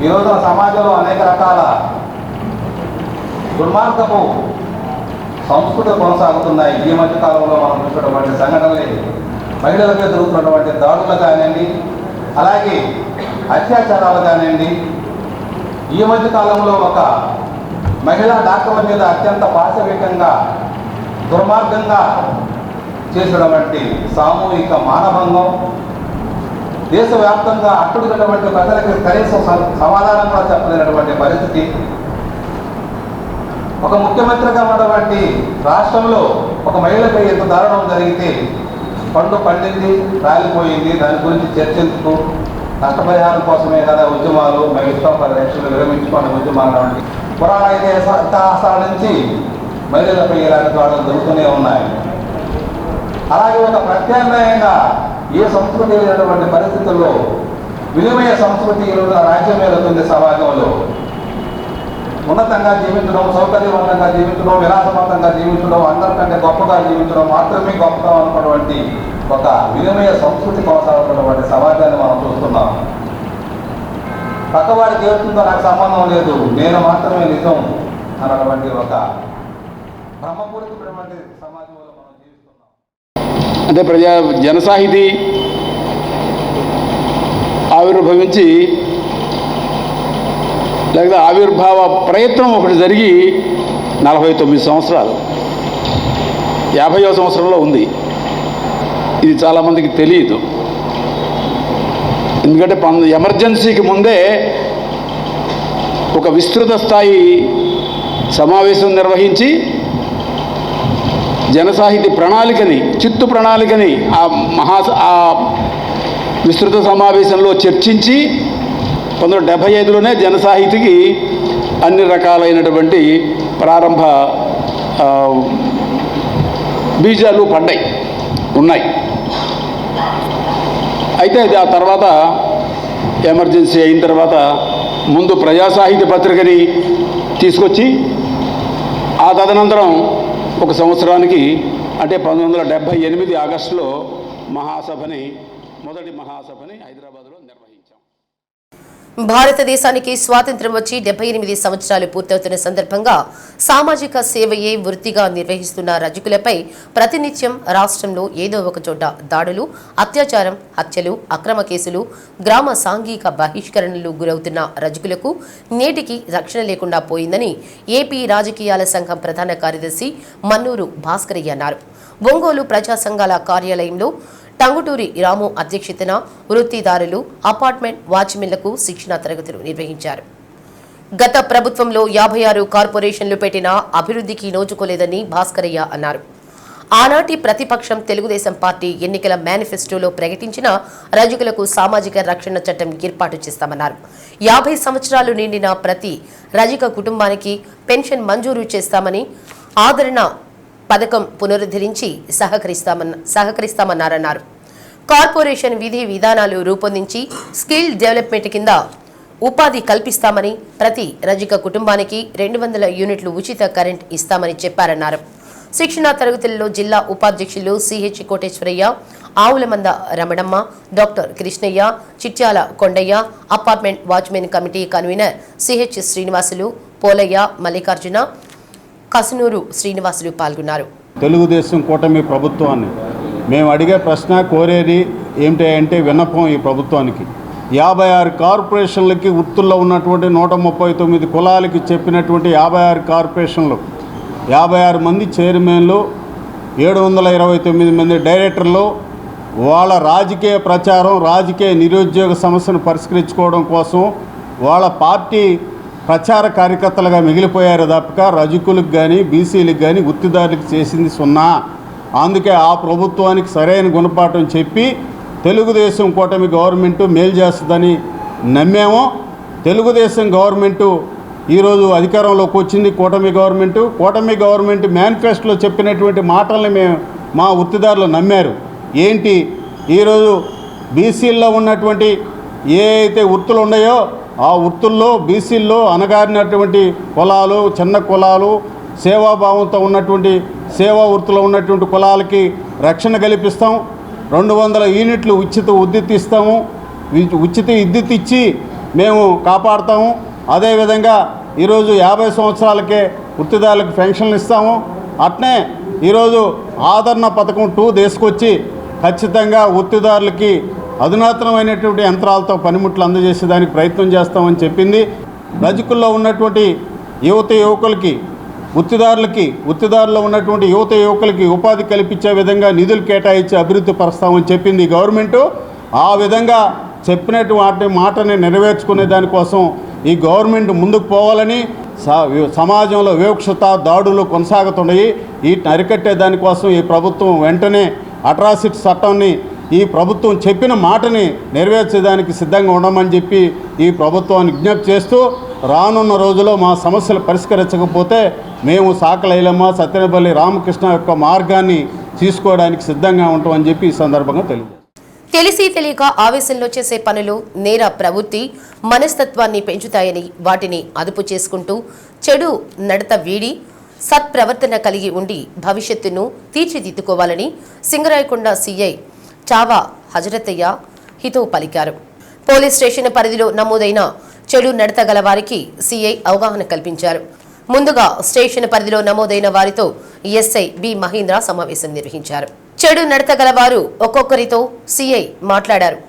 ఈరోజు సమాజంలో అనేక రకాల దుర్మార్గపు సంస్కృతులు కొనసాగుతున్నాయి. ఈ మధ్య కాలంలో మనం చూసినటువంటి సంఘటనలే మహిళలపై జరుగుతున్నటువంటి దాడులు కానివ్వండి, అలాగే అత్యాచారాలు కానివ్వండి. ఈ మధ్య కాలంలో ఒక మహిళా డాక్టర్ల మీద అత్యంత పాశవికంగా దుర్మార్గంగా చేసినటువంటి సామూహిక మానభంగం దేశవ్యాప్తంగా అట్టుడినటువంటి ప్రజలకి కనీసం సమాధానం కూడా చెప్పలేనటువంటి పరిస్థితి. ఒక ముఖ్యమంత్రిగా ఉన్నటువంటి రాష్ట్రంలో ఒక మహిళపై ఎంత దారుణం జరిగితే పండు పండింది, రాలిపోయింది, దాని గురించి చర్చించుతూ నష్టపరిహారం కోసమే కదా ఉద్యమాలు, మేము ఇష్టం 10 లక్షలు విరమించుకునే ఉద్యమాలు వంటి పురాణ ఇతిహాసాల నుంచి మహిళలపై ఇలాంటి దాడులు జరుగుతూనే ఉన్నాయి. అలాగే ఒక ప్రత్యామ్నాయంగా ఏ సంస్కృతి లేనటువంటి పరిస్థితుల్లో వినిమయ సంస్కృతి రాజ్యం వెళుతుంది. సమాజంలో ఉన్నతంగా జీవించడం, సౌకర్యవంతంగా జీవించడం, విలాసవంతంగా జీవించడం, అందరికంటే గొప్పగా జీవించడం మాత్రమే గొప్పగా ఉన్నటువంటి ఒక వినిమయ సంస్కృతి కొనసాగుతున్నటువంటి సమాజాన్ని మనం చూస్తున్నాం. పక్కవాడికి ఏడుతుందో నాకు సంబంధం లేదు, నేను మాత్రమే నిజం అన్నటువంటి ఒక బ్రహ్మపూరితమైనటువంటి సమాజంలో మనం జీవిస్తున్నాం. అంటే జనసాహితీ ఆవిర్భవించి లేకపోతే ఆవిర్భావ ప్రయత్నం ఒకటి జరిగి 49 సంవత్సరాలు, 50వ సంవత్సరంలో ఉంది. ఇది చాలామందికి తెలియదు. ఎందుకంటే ఎమర్జెన్సీకి ముందే ఒక విస్తృత స్థాయి సమావేశం నిర్వహించి జనసాహితీ ప్రణాళికని, చిత్తు ప్రణాళికని ఆ విస్తృత సమావేశంలో చర్చించి 1975లోనే జనసాహితీకి అన్ని రకాలైనటువంటి ప్రారంభ బీజాలు ఉన్నాయి. అయితే అది ఆ తర్వాత ఎమర్జెన్సీ అయిన తర్వాత ముందు ప్రజాసాహిత్య పత్రికని తీసుకొచ్చి ఆ తదనంతరం ఒక సంవత్సరానికి అంటే 1978 ఆగస్టులో మొదటి మహాసభని హైదరాబాద్లో నిర్వహించాం. భారతదేశానికి స్వాతంత్ర్యం వచ్చి 78 సంవత్సరాలు పూర్తవుతున్న సందర్భంగా సామాజిక సేవయే వృత్తిగా నిర్వహిస్తున్న రజకులపై ప్రతినిత్యం రాష్ట్రంలో ఏదో ఒక చోట దాడులు, అత్యాచారం, హత్యలు, అక్రమ కేసులు, గ్రామ సాంఘిక బహిష్కరణలు గురవుతున్న రజకులకు నేటికి రక్షణ లేకుండా పోయిందని ఏపీ రాజకీయాల సంఘం ప్రధాన కార్యదర్శి మన్నూరు భాస్కరయ్య అన్నారు. ఒంగోలు ప్రజా సంఘాల కార్యాలయంలో టంగుటూరి రాము అధ్యక్షతన వృత్తిదారులు, అపార్ట్మెంట్ వాచ్మెన్లకు శిక్షణా తరగతులు నిర్వహించారు. గత ప్రభుత్వంలో 56 కార్పొరేషన్లు పెట్టినా అభివృద్ధికి నోచుకోలేదని భాస్కరయ్య అన్నారు. ఆనాటి ప్రతిపక్షం తెలుగుదేశం పార్టీ ఎన్నికల మేనిఫెస్టోలో ప్రకటించిన రజకులకు సామాజిక రక్షణ చట్టం ఏర్పాటు చేస్తామన్నారు. 50 సంవత్సరాలు నిండిన ప్రతి రజక కుటుంబానికి పెన్షన్ మంజూరు చేస్తామని, ఆదరణ పథకం పునరుద్ధరించి సహకరిస్తామన్నారన్నారు. కార్పొరేషన్ విధి విధానాలు రూపొందించి స్కిల్ డెవలప్మెంట్ కింద ఉపాధి కల్పిస్తామని, ప్రతి రజక కుటుంబానికి 200 యూనిట్లు ఉచిత కరెంట్ ఇస్తామని చెప్పారన్నారు. శిక్షణా తరగతుల్లో జిల్లా ఉపాధ్యక్షులు CH Koteswaraiah, Avulamanda Ramanamma, doctor Krishnaiah, Chityala Kondaiah, apartment watchman committee convener CH Srinivasulu, Polaiah, Mallikarjuna, Kasunuru Srinivasulu పాల్గొన్నారు. తెలుగుదేశం కూటమి ప్రభుత్వాన్ని మేము అడిగే ప్రశ్న, కోరేది ఏమిటంటే విన్నపం ఈ ప్రభుత్వానికి 56 కార్పొరేషన్లకి వృత్తుల్లో ఉన్నటువంటి 139 కులాలకి చెప్పినటువంటి 56 కార్పొరేషన్లు 56 మంది చైర్మన్లు, 729 మంది డైరెక్టర్లు వాళ్ళ రాజకీయ ప్రచారం, రాజకీయ నిరుద్యోగ సమస్యను పరిష్కరించుకోవడం కోసం వాళ్ళ పార్టీ ప్రచార కార్యకర్తలుగా మిగిలిపోయారు తప్పక రజకులకు కానీ బీసీలకు కానీ వృత్తిదారులకు చేసింది సున్నా. అందుకే ఆ ప్రభుత్వానికి సరైన గుణపాఠం చెప్పి తెలుగుదేశం కూటమి గవర్నమెంటు మేలు చేస్తుందని నమ్మాము. తెలుగుదేశం గవర్నమెంటు ఈరోజు అధికారంలోకి వచ్చింది. కూటమి గవర్నమెంట్ మేనిఫెస్టోలో చెప్పినటువంటి మాటల్ని మా వృత్తిదారులు నమ్మారు. ఏంటి ఈరోజు బీసీల్లో ఉన్నటువంటి ఏ అయితే వృత్తులు ఉన్నాయో ఆ వృత్తుల్లో బీసీల్లో అనగారినటువంటి కులాలు, చిన్న కులాలు, సేవాభావంతో ఉన్నటువంటి సేవా వృత్తిలో ఉన్నటువంటి కులాలకి రక్షణ కల్పిస్తాం. 200 యూనిట్లు ఉచిత విద్యుత్ ఇస్తాము. ఉచిత విద్యుత్ ఇచ్చి మేము కాపాడుతాము. అదేవిధంగా ఈరోజు 50 సంవత్సరాలకే వృత్తిదారులకు పెన్షన్లు ఇస్తాము. అట్నే ఈరోజు ఆదరణ పథకం 2 తీసుకొచ్చి ఖచ్చితంగా వృత్తిదారులకి అధునాతనమైనటువంటి యంత్రాలతో పనిముట్లు అందజేసేదానికి ప్రయత్నం చేస్తామని చెప్పింది. రజకుల్లో ఉన్నటువంటి యువకులకి, వృత్తిదారుల్లో ఉన్నటువంటి యువకులకి ఉపాధి కల్పించే విధంగా నిధులు కేటాయించి అభివృద్ధి పరుస్తామని చెప్పింది గవర్నమెంటు. ఆ విధంగా చెప్పినటువంటి మాటని నెరవేర్చుకునే దానికోసం ఈ గవర్నమెంట్ ముందుకు పోవాలని, సమాజంలో వివక్షత, దాడులు కొనసాగుతున్నాయి. వీటిని అరికట్టే దానికోసం ఈ ప్రభుత్వం వెంటనే అట్రాసిటీ చట్టాన్ని ఈ ప్రభుత్వం చెప్పిన మాటని నెరవేర్చేదానికి సిద్ధంగా ఉండమని చెప్పి ఈ ప్రభుత్వాన్ని విజ్ఞప్తి చేస్తూ, రానున్న రోజుల్లో మా సమస్యలు పరిష్కరించకపోతే మేము సాకలైలమ్మ, సత్యనపల్లి రామకృష్ణ యొక్క మార్గాన్ని తీసుకోవడానికి సిద్ధంగా ఉంటామని చెప్పి ఈ సందర్భంగా తెలిసి తెలియక ఆవేశంలో చేసే పనులు నేర ప్రవృత్తి మనస్తత్వాన్ని పెంచుతాయని, వాటిని అదుపు చేసుకుంటూ చెడు నడత వీడి సత్ప్రవర్తన కలిగి ఉండి భవిష్యత్తును తీర్చిదిద్దుకోవాలని సింగరాయకొండ సిఐ చావా హజరతయ్య హితవు పలికారు. పోలీస్ స్టేషన్ పరిధిలో నమోదైన చెడు నడత గల వారికి సిఐ అవగాహన కల్పించారు. ముందుగా స్టేషన్ పరిధిలో నమోదైన వారితో ఎస్ఐ బి మహేంద్ర సమావేశం నిర్వహించారు. చెడు నడత గల వారు ఒక్కొక్కరితో సిఐ మాట్లాడారు.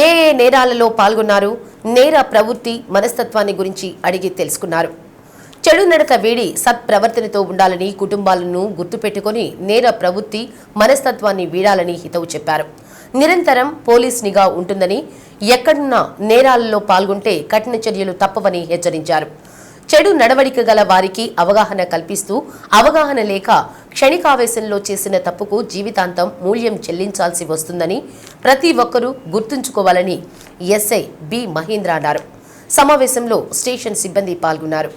ఏ నేరాలలో పాల్గొన్నారు, నేర ప్రవృత్తి మనస్తత్వాన్ని గురించి అడిగి తెలుసుకున్నారు. చెడు నడత వీడి సత్ప్రవర్తనతో ఉండాలని, కుటుంబాలను గుర్తుపెట్టుకుని నేర ప్రవృత్తి మనస్తత్వాన్ని వీడాలని హితవు చెప్పారు. నిరంతరం పోలీస్ నిఘా ఉంటుందని, ఎక్కడున్నా నేరాలలో పాల్గొంటే కఠిన చర్యలు తప్పవని హెచ్చరించారు. చెడు నడవడిక గల వారికి అవగాహన కల్పిస్తూ అవగాహన లేక క్షణికావేశంలో చేసిన తప్పుకు జీవితాంతం మూల్యం చెల్లించాల్సి వస్తుందని ప్రతి ఒక్కరూ గుర్తుంచుకోవాలని ఎస్ఐ బి మహేంద్ర అన్నారు. సమావేశంలో స్టేషన్ సిబ్బంది పాల్గొన్నారు.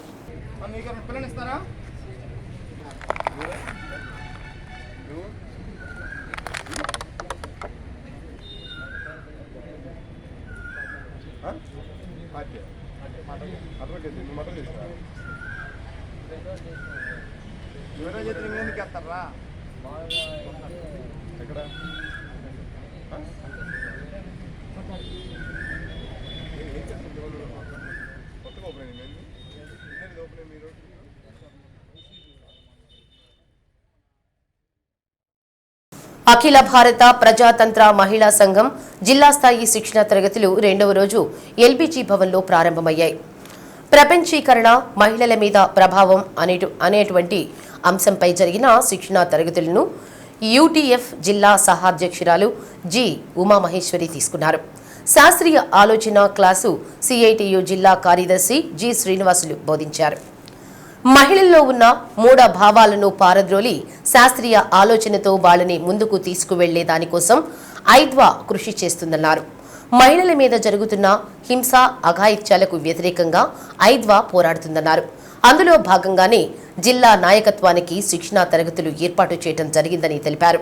అఖిల భారత ప్రజాతంత్ర మహిళా సంఘం జిల్లా స్థాయి శిక్షణ తరగతులు రెండవ రోజు ఎల్బీజీ భవన్లో ప్రారంభమయ్యాయి. ప్రపంచీకరణ మహిళల మీద ప్రభావం అనేటువంటి అంశంపై జరిగిన శిక్షణ తరగతులను యూటీఎఫ్ జిల్లా సహాధ్యక్షురాలు జి ఉమామహేశ్వరి తీసుకున్నారు. శాస్త్రీయ ఆలోచన క్లాసు సిఐటియు జిల్లా కార్యదర్శి జి శ్రీనివాసులు బోధించారు. మహిళల్లో ఉన్న మూఢ భావాలను పారద్రోలి శాస్త్రీయ ఆలోచనతో వాళ్ళని ముందుకు తీసుకువెళ్లే దానికోసం ఐద్వా కృషి చేస్తుందన్నారు. మహిళల మీద జరుగుతున్న హింస అఘాయిత్యాలకు వ్యతిరేకంగా ఐద్వా పోరాడుతుందన్నారు. అందులో భాగంగానే జిల్లా నాయకత్వానికి శిక్షణా తరగతులు ఏర్పాటు చేయడం జరిగిందని తెలిపారు.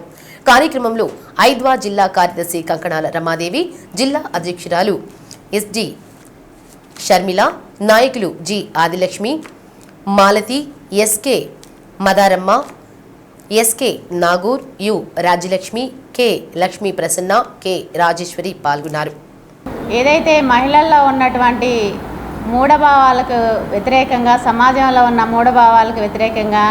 కార్యక్రమంలో ఐద్వా జిల్లా కార్యదర్శి కంకణాల రమాదేవి, జిల్లా అధ్యక్షురాలు ఎస్డి షర్మిల, నాయకులు G Adilakshmi, Malathi, SK Madaramma, SK Nagur, U Rajyalakshmi, K Lakshmi Prasanna, K Rajeshwari పాల్గొన్నారు. ఏదైతే మహిళల్లో ఉన్నటువంటి మూఢభావాలకు వ్యతిరేకంగా, సమాజంలో ఉన్న మూఢభావాలకు వ్యతిరేకంగా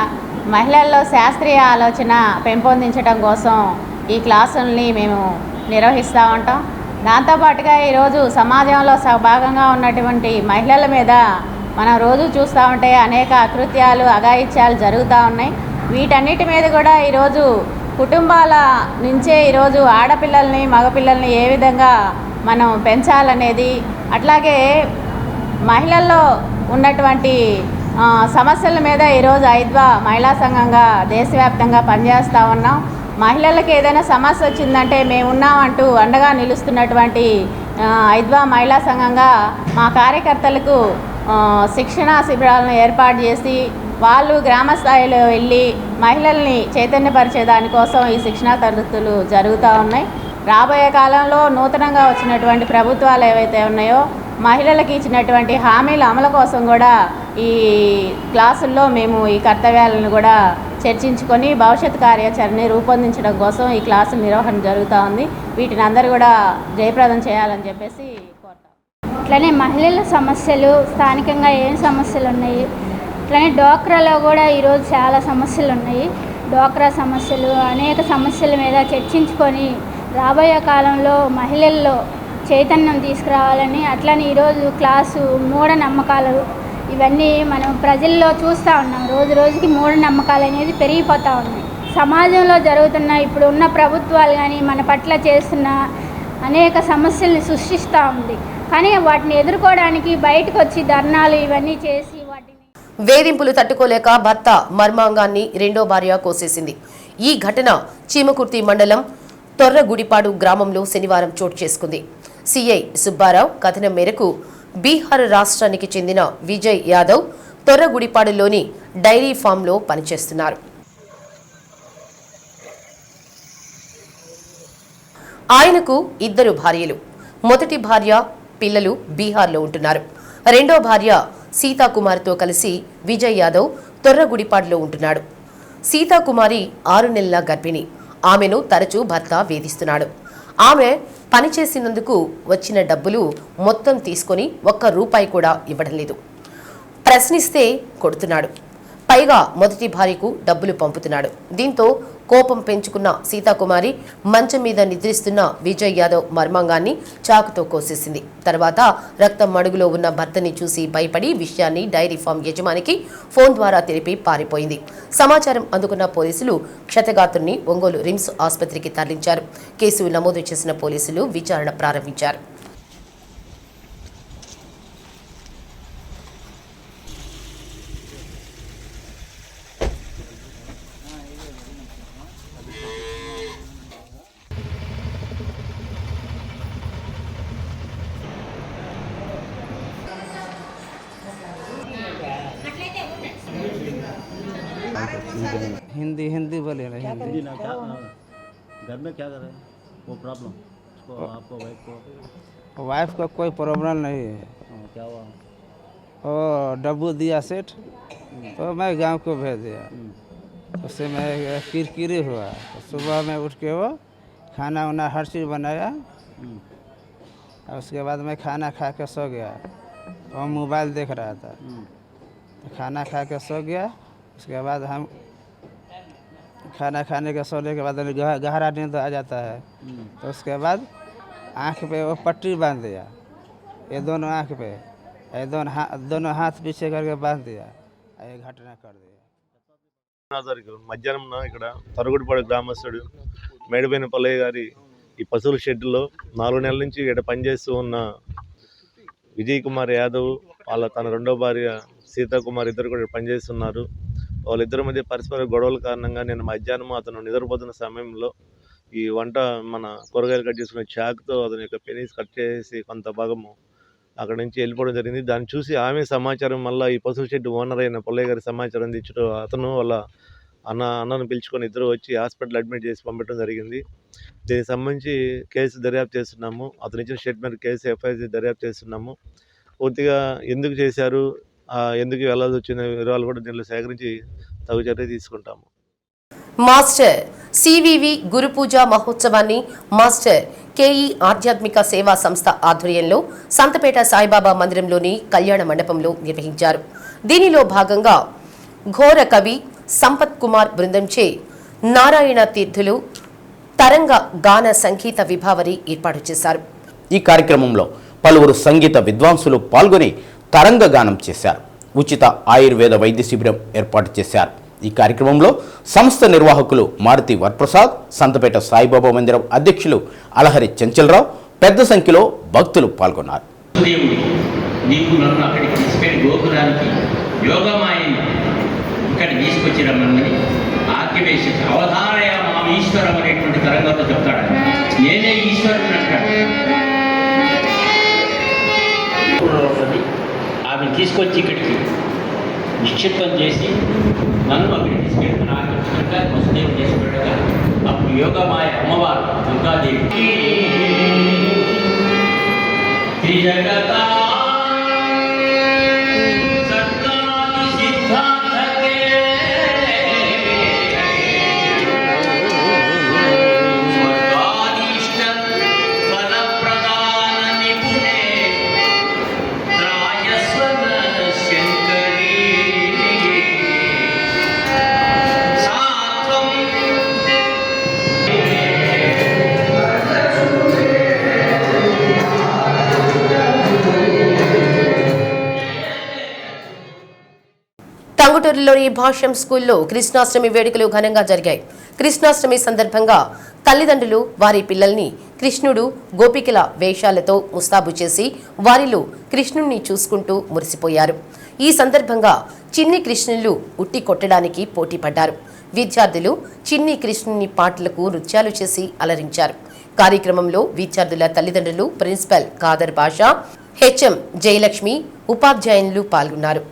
మహిళల్లో శాస్త్రీయ ఆలోచన పెంపొందించడం కోసం ఈ క్లాసుల్ని మేము నిర్వహిస్తూ ఉంటాం. దాంతోపాటుగా ఈరోజు సమాజంలో భాగంగా ఉన్నటువంటి మహిళల మీద మనం రోజు చూస్తూ ఉంటే అనేక అకృత్యాలు, అఘాయిత్యాలు జరుగుతూ ఉన్నాయి. వీటన్నిటి మీద కూడా ఈరోజు కుటుంబాల నుంచే ఈరోజు ఆడపిల్లల్ని, మగపిల్లల్ని ఏ విధంగా మనం పెంచాలనేది, అట్లాగే మహిళల్లో ఉన్నటువంటి సమస్యల మీద ఈరోజు ఐద్వా మహిళా సంఘంగా దేశవ్యాప్తంగా పనిచేస్తూ ఉన్నాం. మహిళలకు ఏదైనా సమస్య వచ్చిందంటే మేమున్నామంటూ అండగా నిలుస్తున్నటువంటి ఐద్వా మహిళా సంఘంగా మా కార్యకర్తలకు శిక్షణా శిబిరాలను ఏర్పాటు చేసి వాళ్ళు గ్రామ స్థాయిలో వెళ్ళి మహిళల్ని చైతన్యపరిచే దానికోసం ఈ శిక్షణా తరగతులు జరుగుతూ ఉన్నాయి. రాబోయే కాలంలో నూతనంగా వచ్చినటువంటి ప్రభుత్వాలు ఏవైతే ఉన్నాయో మహిళలకు ఇచ్చినటువంటి హామీల అమలు కోసం కూడా ఈ క్లాసుల్లో మేము ఈ కర్తవ్యాలను కూడా చర్చించుకొని భవిష్యత్ కార్యాచరణని రూపొందించడం కోసం ఈ క్లాసుల నిర్వహణ జరుగుతూ ఉంది. వీటిని అందరూ కూడా జయప్రదం చేయాలని చెప్పేసి కోరుతాం. అట్లనే మహిళల సమస్యలు, స్థానికంగా ఏం సమస్యలు ఉన్నాయి, అట్లనే డోక్రాలో కూడా ఈరోజు చాలా సమస్యలు ఉన్నాయి. డోక్రా సమస్యలు, అనేక సమస్యల మీద చర్చించుకొని రాబోయే కాలంలో మహిళల్లో చైతన్యం తీసుకురావాలని, అట్లనే ఈరోజు క్లాసు మూఢనమ్మకాలు ఇవన్నీ మనం ప్రజల్లో చూస్తూ ఉన్నాం. రోజు రోజుకి మూఢనమ్మకాలు అనేది పెరిగిపోతూ ఉన్నాయి. సమాజంలో జరుగుతున్న ఇప్పుడు ఉన్న ప్రభుత్వాలు కానీ మన పట్ల చేస్తున్న అనేక సమస్యల్ని సృష్టిస్తూ ఉంది. కానీ వాటిని ఎదుర్కోవడానికి బయటకు వచ్చి ధర్నాలు ఇవన్నీ చేసి వాటిని వేధింపులు తట్టుకోలేక భర్త మర్మాంగాన్ని రెండో భార్య కోసేసింది. ఈ ఘటన చీమకుర్తి మండలం తొర్రగుడిపాడు గ్రామంలో శనివారం చోటు చేసుకుంది. సిఐ సుబ్బారావు కథనం మేరకు బీహార్ రాష్ట్రానికి చెందిన విజయ్ యాదవ్ తొర్రగుడిపాడులోని డైరీ ఫామ్లో పనిచేస్తున్నారు. ఆయనకు ఇద్దరు భార్యలు. మొదటి భార్య, పిల్లలు బీహార్లో ఉంటున్నారు. రెండో భార్య సీతాకుమారితో కలిసి విజయ్ యాదవ్ తొర్రగుడిపాడులో ఉంటున్నాడు. సీతాకుమారి 6 నెలల గర్భిణి. ఆమెను తరచూ భర్త వేధిస్తున్నాడు. ఆమె పనిచేసినందుకు వచ్చిన డబ్బులు మొత్తం తీసుకొని ₹1 కూడా ఇవ్వడం లేదు. ప్రశ్నిస్తే కొడుతున్నాడు. పైగా మొదటి భార్యకు డబ్బులు పంపుతున్నాడు. దీంతో కోపం పెంచుకున్న సీతాకుమారి మంచం మీద నిద్రిస్తున్న విజయ్ యాదవ్ మర్మాంగాన్ని చాకుతో కోసేసింది. తర్వాత రక్తం మడుగులో ఉన్న భర్తని చూసి భయపడి విషయాన్ని డైరీ ఫామ్ యజమానికి ఫోన్ ద్వారా తెలిపి పారిపోయింది. సమాచారం అందుకున్న పోలీసులు క్షతగాత్రుని ఒంగోలు రిమ్స్ ఆసుపత్రికి తరలించారు. కేసు నమోదు చేసిన పోలీసులు విచారణ ప్రారంభించారు. बोलिए ना हिंदी। घर में क्या कर रहे हैं वो प्रॉब्लम उसको आपको वाइफ को कोई प्रॉब्लम नहीं है। क्या हुआ? वो डब्बू दिया सेठ तो मैं गांव को भेज दिया, उससे मैं किरकिरी हुआ। सुबह में उठ के वो खाना वाना हर चीज़ बनाया और उसके बाद मैं खाना खा के सो गया। वो मोबाइल देख रहा था तो खाना खा के सो गया। उसके बाद हम खाना खाने के सोने के बाद गहरा नींद आ जाता है तो उसके बाद आँख पे वो पट्टी बांध दिया, ये दोनों आँख पे, ये दोनों हाथ पीछे करके बांध दिया, ये घटना कर दिया। మధ్యాహ్నం ఇక్కడ తరుగుడుపాడు గ్రామస్తుడు మేడిపోయిన పల్లయ్య గారి ఈ పశువుల షెడ్లో 4 నెలల నుంచి ఇక్కడ పనిచేస్తూ ఉన్న విజయ్ కుమార్ యాదవ్ వాళ్ళ తన రెండో భార్య సీతాకుమార్ ఇద్దరు కూడా పనిచేస్తున్నారు. వాళ్ళిద్దరి మధ్య పరస్పర గొడవల కారణంగా నేను మధ్యాహ్నం అతను నిద్రపోతున్న సమయంలో ఈ వంట మన కూరగాయలు కట్ చేసుకునే చాకుతో అతని యొక్క పెనీస్ కట్ చేసి కొంత భాగము అక్కడ నుంచి వెళ్ళిపోవడం జరిగింది. దాన్ని చూసి ఆమె సమాచారం మళ్ళీ ఈ పశువుల షెడ్ ఓనర్ అయిన పల్లయ్య గారి సమాచారం అందించడం అతను వాళ్ళ అన్నను పిలుచుకొని ఇద్దరు వచ్చి హాస్పిటల్ అడ్మిట్ చేసి పంపించడం జరిగింది. దీనికి సంబంధించి కేసు దర్యాప్తు చేస్తున్నాము. అతను ఇచ్చిన స్టేట్మెంట్ కేసు ఎఫ్ఐఆర్ దర్యాప్తు చేస్తున్నాము. పూర్తిగా ఎందుకు చేశారు, ఎందుకు వెళ్ళాల్సి వచ్చిన వివరాలు కూడా దీనిలో సేకరించి తగు చర్య తీసుకుంటాము. మాస్టర్ సివివి గురు పూజ మహోత్సవాన్ని మాస్టర్ కేఈ ఆధ్యాత్మిక సేవా సంస్థ ఆధ్వర్యంలో సంతపేట సాయిబాబా మందిరంలోని కళ్యాణ మండపంలో నిర్వహించారు. దీనిలో భాగంగా ఘోర కవి సంపత్ కుమార్ బృందంచే నారాయణ తీర్థులు తరంగ గాన సంగీత విభావరి ఏర్పాటు చేశారు. ఈ కార్యక్రమంలో పలువురు సంగీత విద్వాంసులు పాల్గొని తరంగ గానం చేశారు. ఉచిత ఆయుర్వేద వైద్య శిబిరం ఏర్పాటు చేశారు. ఈ కార్యక్రమంలో సంస్థ నిర్వాహకులు మారుతి వరప్రసాద్, సంతపేట సాయిబాబా మందిరం అధ్యక్షులు అలహరి చంచలరావు పెద్ద సంఖ్యలో భక్తులు పాల్గొన్నారు. నీకు నన్ను అక్కడికి తీసుకెళ్ళి గోపురానికి యోగమాయని ఇక్కడ తీసుకొచ్చి రమ్మని ఆజ్ఞ వేసి అవధారయ మా ఈశ్వరం అనేటువంటి తరంగంలో చెప్తాడు. నేనే ఈశ్వరుని అంటాడు. ఆమె తీసుకొచ్చి ఇక్కడికి నిశ్చిత్వం చేసి నన్ను అక్కడికి తీసుకెళ్తున్న ఆకర్షణగా వసుదేవుడు చేసి పెట్టగా అప్పుడు యోగమాయ అమ్మవారు దుర్గాదేవి టంగుటూరులోని భాష్యం స్కూల్లో కృష్ణాష్టమి వేడుకలు ఘనంగా జరిగాయి. కృష్ణాష్టమి సందర్భంగా తల్లిదండ్రులు వారి పిల్లల్ని కృష్ణుడు గోపికల వేషాలతో ముస్తాబు చేసి వారిలో కృష్ణుణ్ణి చూసుకుంటూ మురిసిపోయారు. ఈ సందర్భంగా చిన్ని కృష్ణులు ఉట్టి కొట్టడానికి పోటీ పడ్డారు. విద్యార్థులు చిన్ని కృష్ణుని పాటలకు నృత్యాలు చేసి అలరించారు. కార్యక్రమంలో విద్యార్థుల తల్లిదండ్రులు, ప్రిన్సిపల్ ఖాదర్ బాషా, హెచ్ఎం జయలక్ష్మి, ఉపాధ్యాయులు పాల్గొన్నారు.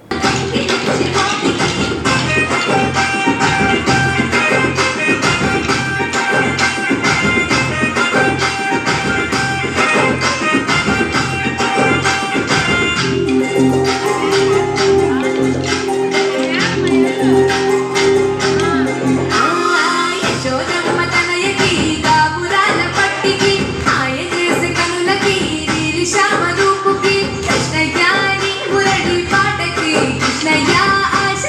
కృష్ణయ్య ఆశ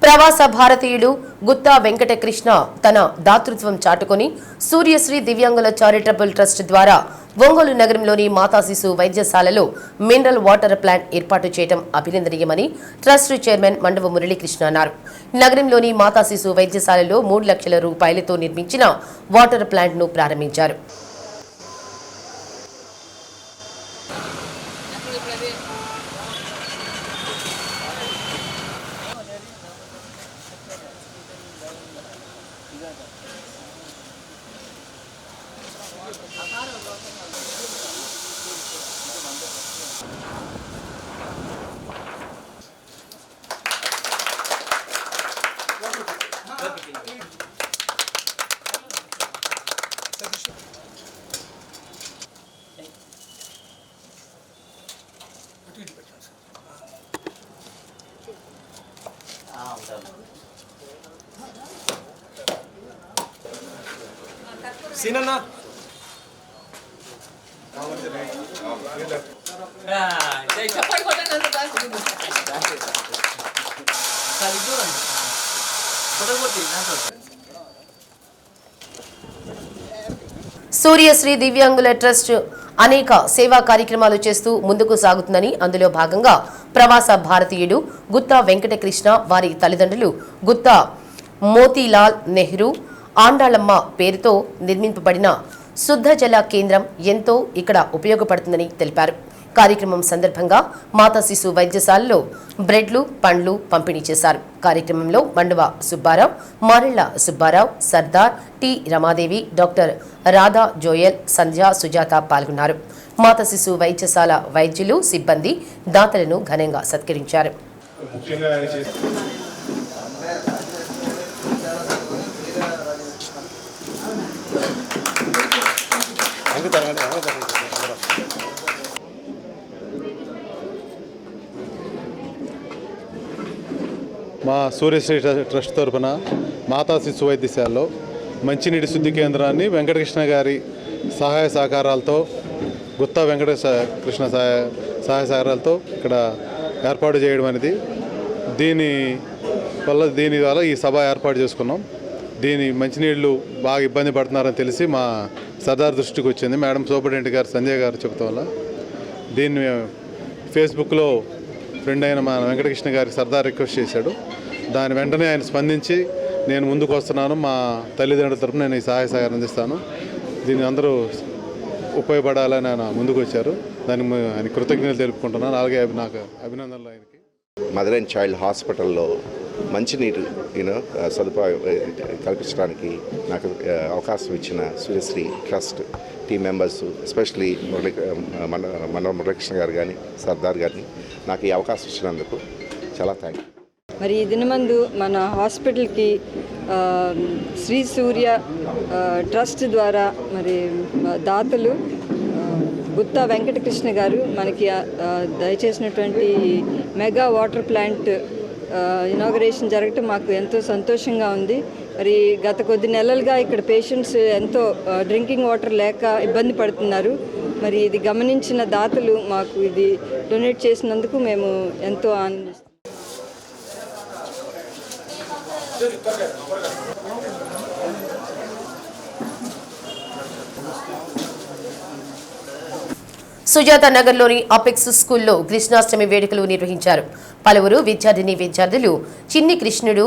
ప్రవాస భారతీయుడు గుత్తా వెంకటకృష్ణ తన దాతృత్వం చాటుకొని సూర్యశ్రీ దివ్యాంగుల చారిటబుల్ ట్రస్ట్ ద్వారా ఒంగోలు నగరంలోని మాతా శిశు వైద్యశాలలో మినరల్ వాటర్ ప్లాంట్ ఏర్పాటు చేయడం అభినందనీయమని ట్రస్ట్ చైర్మన్ మండవ మురళీకృష్ణ అన్నారు. నగరంలోని మాతా శిశు వైద్యశాలలో 3 లక్షల రూపాయలతో నిర్మించిన వాటర్ ప్లాంట్ ను ప్రారంభించారు. సీనన్నా సూర్యశ్రీ దివ్యాంగుల ట్రస్ట్ అనేక సేవా కార్యక్రమాలు చేస్తూ ముందుకు సాగుతుందని, అందులో భాగంగా ప్రవాస భారతీయుడు గుత్తా వెంకటకృష్ణ వారి తల్లిదండ్రులు గుత్తా మోతీలాల్ నెహ్రూ ఆండాళమ్మ పేరుతో నిర్మింపబడిన శుద్ధ జల కేంద్రం ఎంతో ఇక్కడ ఉపయోగపడుతుందని తెలిపారు. కార్యక్రమం సందర్భంగా మాతా శిశు వైద్యశాలలో బ్రెడ్లు, పండ్లు పంపిణీ చేశారు. కార్యక్రమంలో మండవ సుబ్బారావు, మారెళ్ల సుబ్బారావు, సర్దార్, టి రమాదేవి, డాక్టర్ రాధా జోయల్, సంధ్య, సుజాత పాల్గొన్నారు. మాతా శిశు వైద్యశాల వైద్యులు, సిబ్బంది దాతలను ఘనంగా సత్కరించారు. మా సూర్యశ్రీ ట్రస్ట్ తరఫున మాతా శిశు వైద్యశాలలో మంచినీటి శుద్ధి కేంద్రాన్ని వెంకటకృష్ణ గారి సహాయ సహకారాలతో గుత్తా వెంకటకృష్ణ సహాయ సహకారాలతో ఇక్కడ ఏర్పాటు చేయడం అనేది దీని ద్వారా ఈ సభ ఏర్పాటు చేసుకున్నాం. దీని మంచినీళ్ళు బాగా ఇబ్బంది పడుతున్నారని తెలిసి మా సర్దార్ దృష్టికి వచ్చింది. మేడం సూపరింటెండెంట్ గారు సంజయ్ గారు చెబుతాం వల్ల దీన్ని ఫేస్బుక్లో ఫ్రెండ్ అయిన మా వెంకటకృష్ణ గారికి సర్దార్ రిక్వెస్ట్ చేశాడు. దాని వెంటనే ఆయన స్పందించి నేను ముందుకు వస్తున్నాను, మా తల్లిదండ్రుల తరపున నేను ఈ సహాయ సహకారం అందిస్తాను, దీన్ని అందరూ ఉపయోగపడాలని ఆయన ముందుకు వచ్చారు. దానికి ఆయన కృతజ్ఞతలు తెలుపుకుంటున్నాను. అలాగే నాకు అభినందనలు ఆయనకి. మదర్ అండ్ చైల్డ్ హాస్పిటల్లో మంచినీరు సదుపాయం కల్పించడానికి నాకు అవకాశం ఇచ్చిన Suryasri trust team members, especially మన మురళీకృష్ణ గారు కానీ సర్దార్ గారిని నాకు ఈ అవకాశం ఇచ్చినందుకు చాలా థ్యాంక్ యూ. మరి ఈ దినమందు మన హాస్పిటల్కి శ్రీ సూర్య ట్రస్ట్ ద్వారా మరి దాతలు గుత్తా వెంకటకృష్ణ గారు మనకి దయచేసినటువంటి మెగా వాటర్ ప్లాంట్ ఇనాగరేషన్ జరగటం మాకు ఎంతో సంతోషంగా ఉంది. మరి గత కొద్ది నెలలుగా ఇక్కడ పేషెంట్స్ ఎంతో డ్రింకింగ్ వాటర్ లేక ఇబ్బంది పడుతున్నారు. మరి ఇది గమనించిన దాతలు మాకు ఇది డొనేట్ చేసినందుకు మేము ఎంతో ఆనందిస్తాం. సుజాత నగర్లోని అపెక్స్ స్కూల్లో కృష్ణాష్టమి వేడుకలు నిర్వహించారు. పలువురు విద్యార్థులు చిన్ని కృష్ణుడు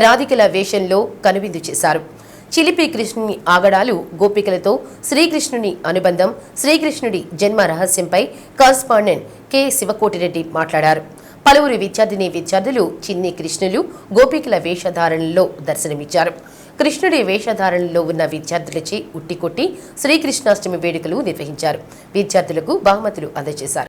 రాధికల వేషంలో కనువిందు చేశారు. చిలిపి కృష్ణుని ఆగడాలు, గోపికలతో శ్రీకృష్ణుని అనుబంధం, శ్రీకృష్ణుడి జన్మ రహస్యంపై కరస్పాండెంట్ కె శివకోటిరెడ్డి మాట్లాడారు. పలువురు విద్యార్థులు చిన్ని కృష్ణులు, గోపికల వేషధారణలో దర్శనమిచ్చారు. కృష్ణుడి వేషధారణలో ఉన్న విద్యార్థులచే ఉట్టికొట్టి శ్రీకృష్ణాష్టమి వేడుకలు నిర్వహించారు. విద్యార్థులకు బహుమతులు అందజేశారు.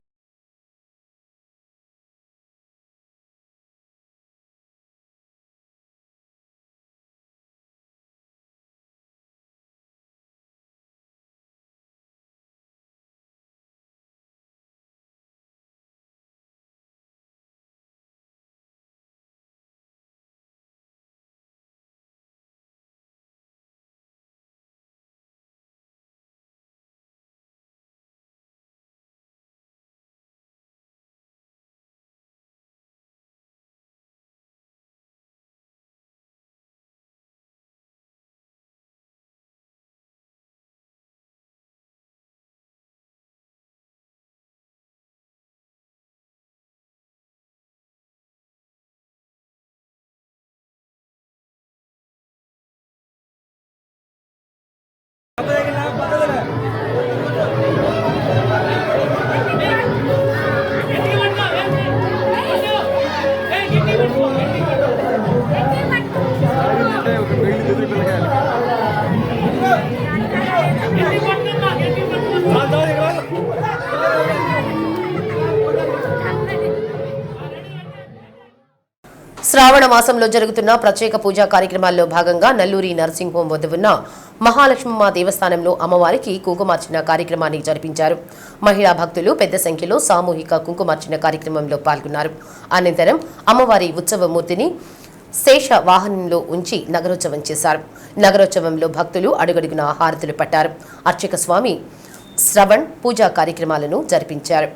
శ్రావణ మాసంలో జరుగుతున్న ప్రత్యేక పూజా కార్యక్రమాల్లో భాగంగా నల్లూరి నర్సింగ్ హోం వద్ద ఉన్న మహాలక్ష్మమ్మ దేవస్థానంలో అమ్మవారికి కుంకుమార్చన కార్యక్రమాన్ని జరిపించారు. మహిళా భక్తులు పెద్ద సంఖ్యలో సామూహిక కుంకుమార్చన కార్యక్రమంలో పాల్గొన్నారు. అనంతరం అమ్మవారి ఉత్సవమూర్తిని శేష వాహనంలో ఉంచి నగరోత్సవం చేశారు. నగరోత్సవంలో భక్తులు అడుగడుగున హారతులు పట్టారు. అర్చక స్వామి శ్రవణ్ పూజా కార్యక్రమాలను జరిపించారు.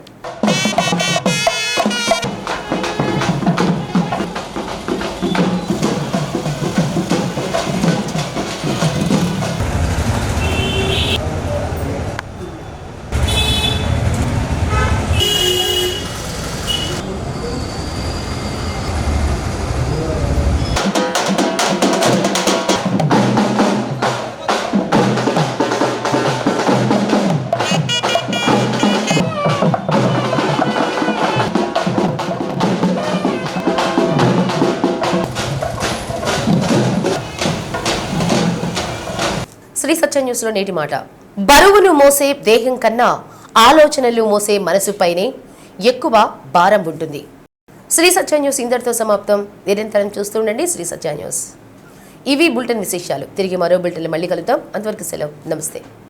శ్రీ సత్య న్యూస్ లో నేటి మాట. బరువును మోసే దేహం కన్నా ఆలోచనలు మోసే మనసుపైనే ఎక్కువ భారం ఉంటుంది. శ్రీ సత్య న్యూస్ ఇంతటితో సమాప్తం. నిరంతరం చూస్తుండండి శ్రీ సత్య న్యూస్. ఇవి బులెటిన్ విశేషాలు. తిరిగి మరో బులెటిన్ మళ్ళీ కలుద్దాం. అంతవరకు సెలవు. నమస్తే.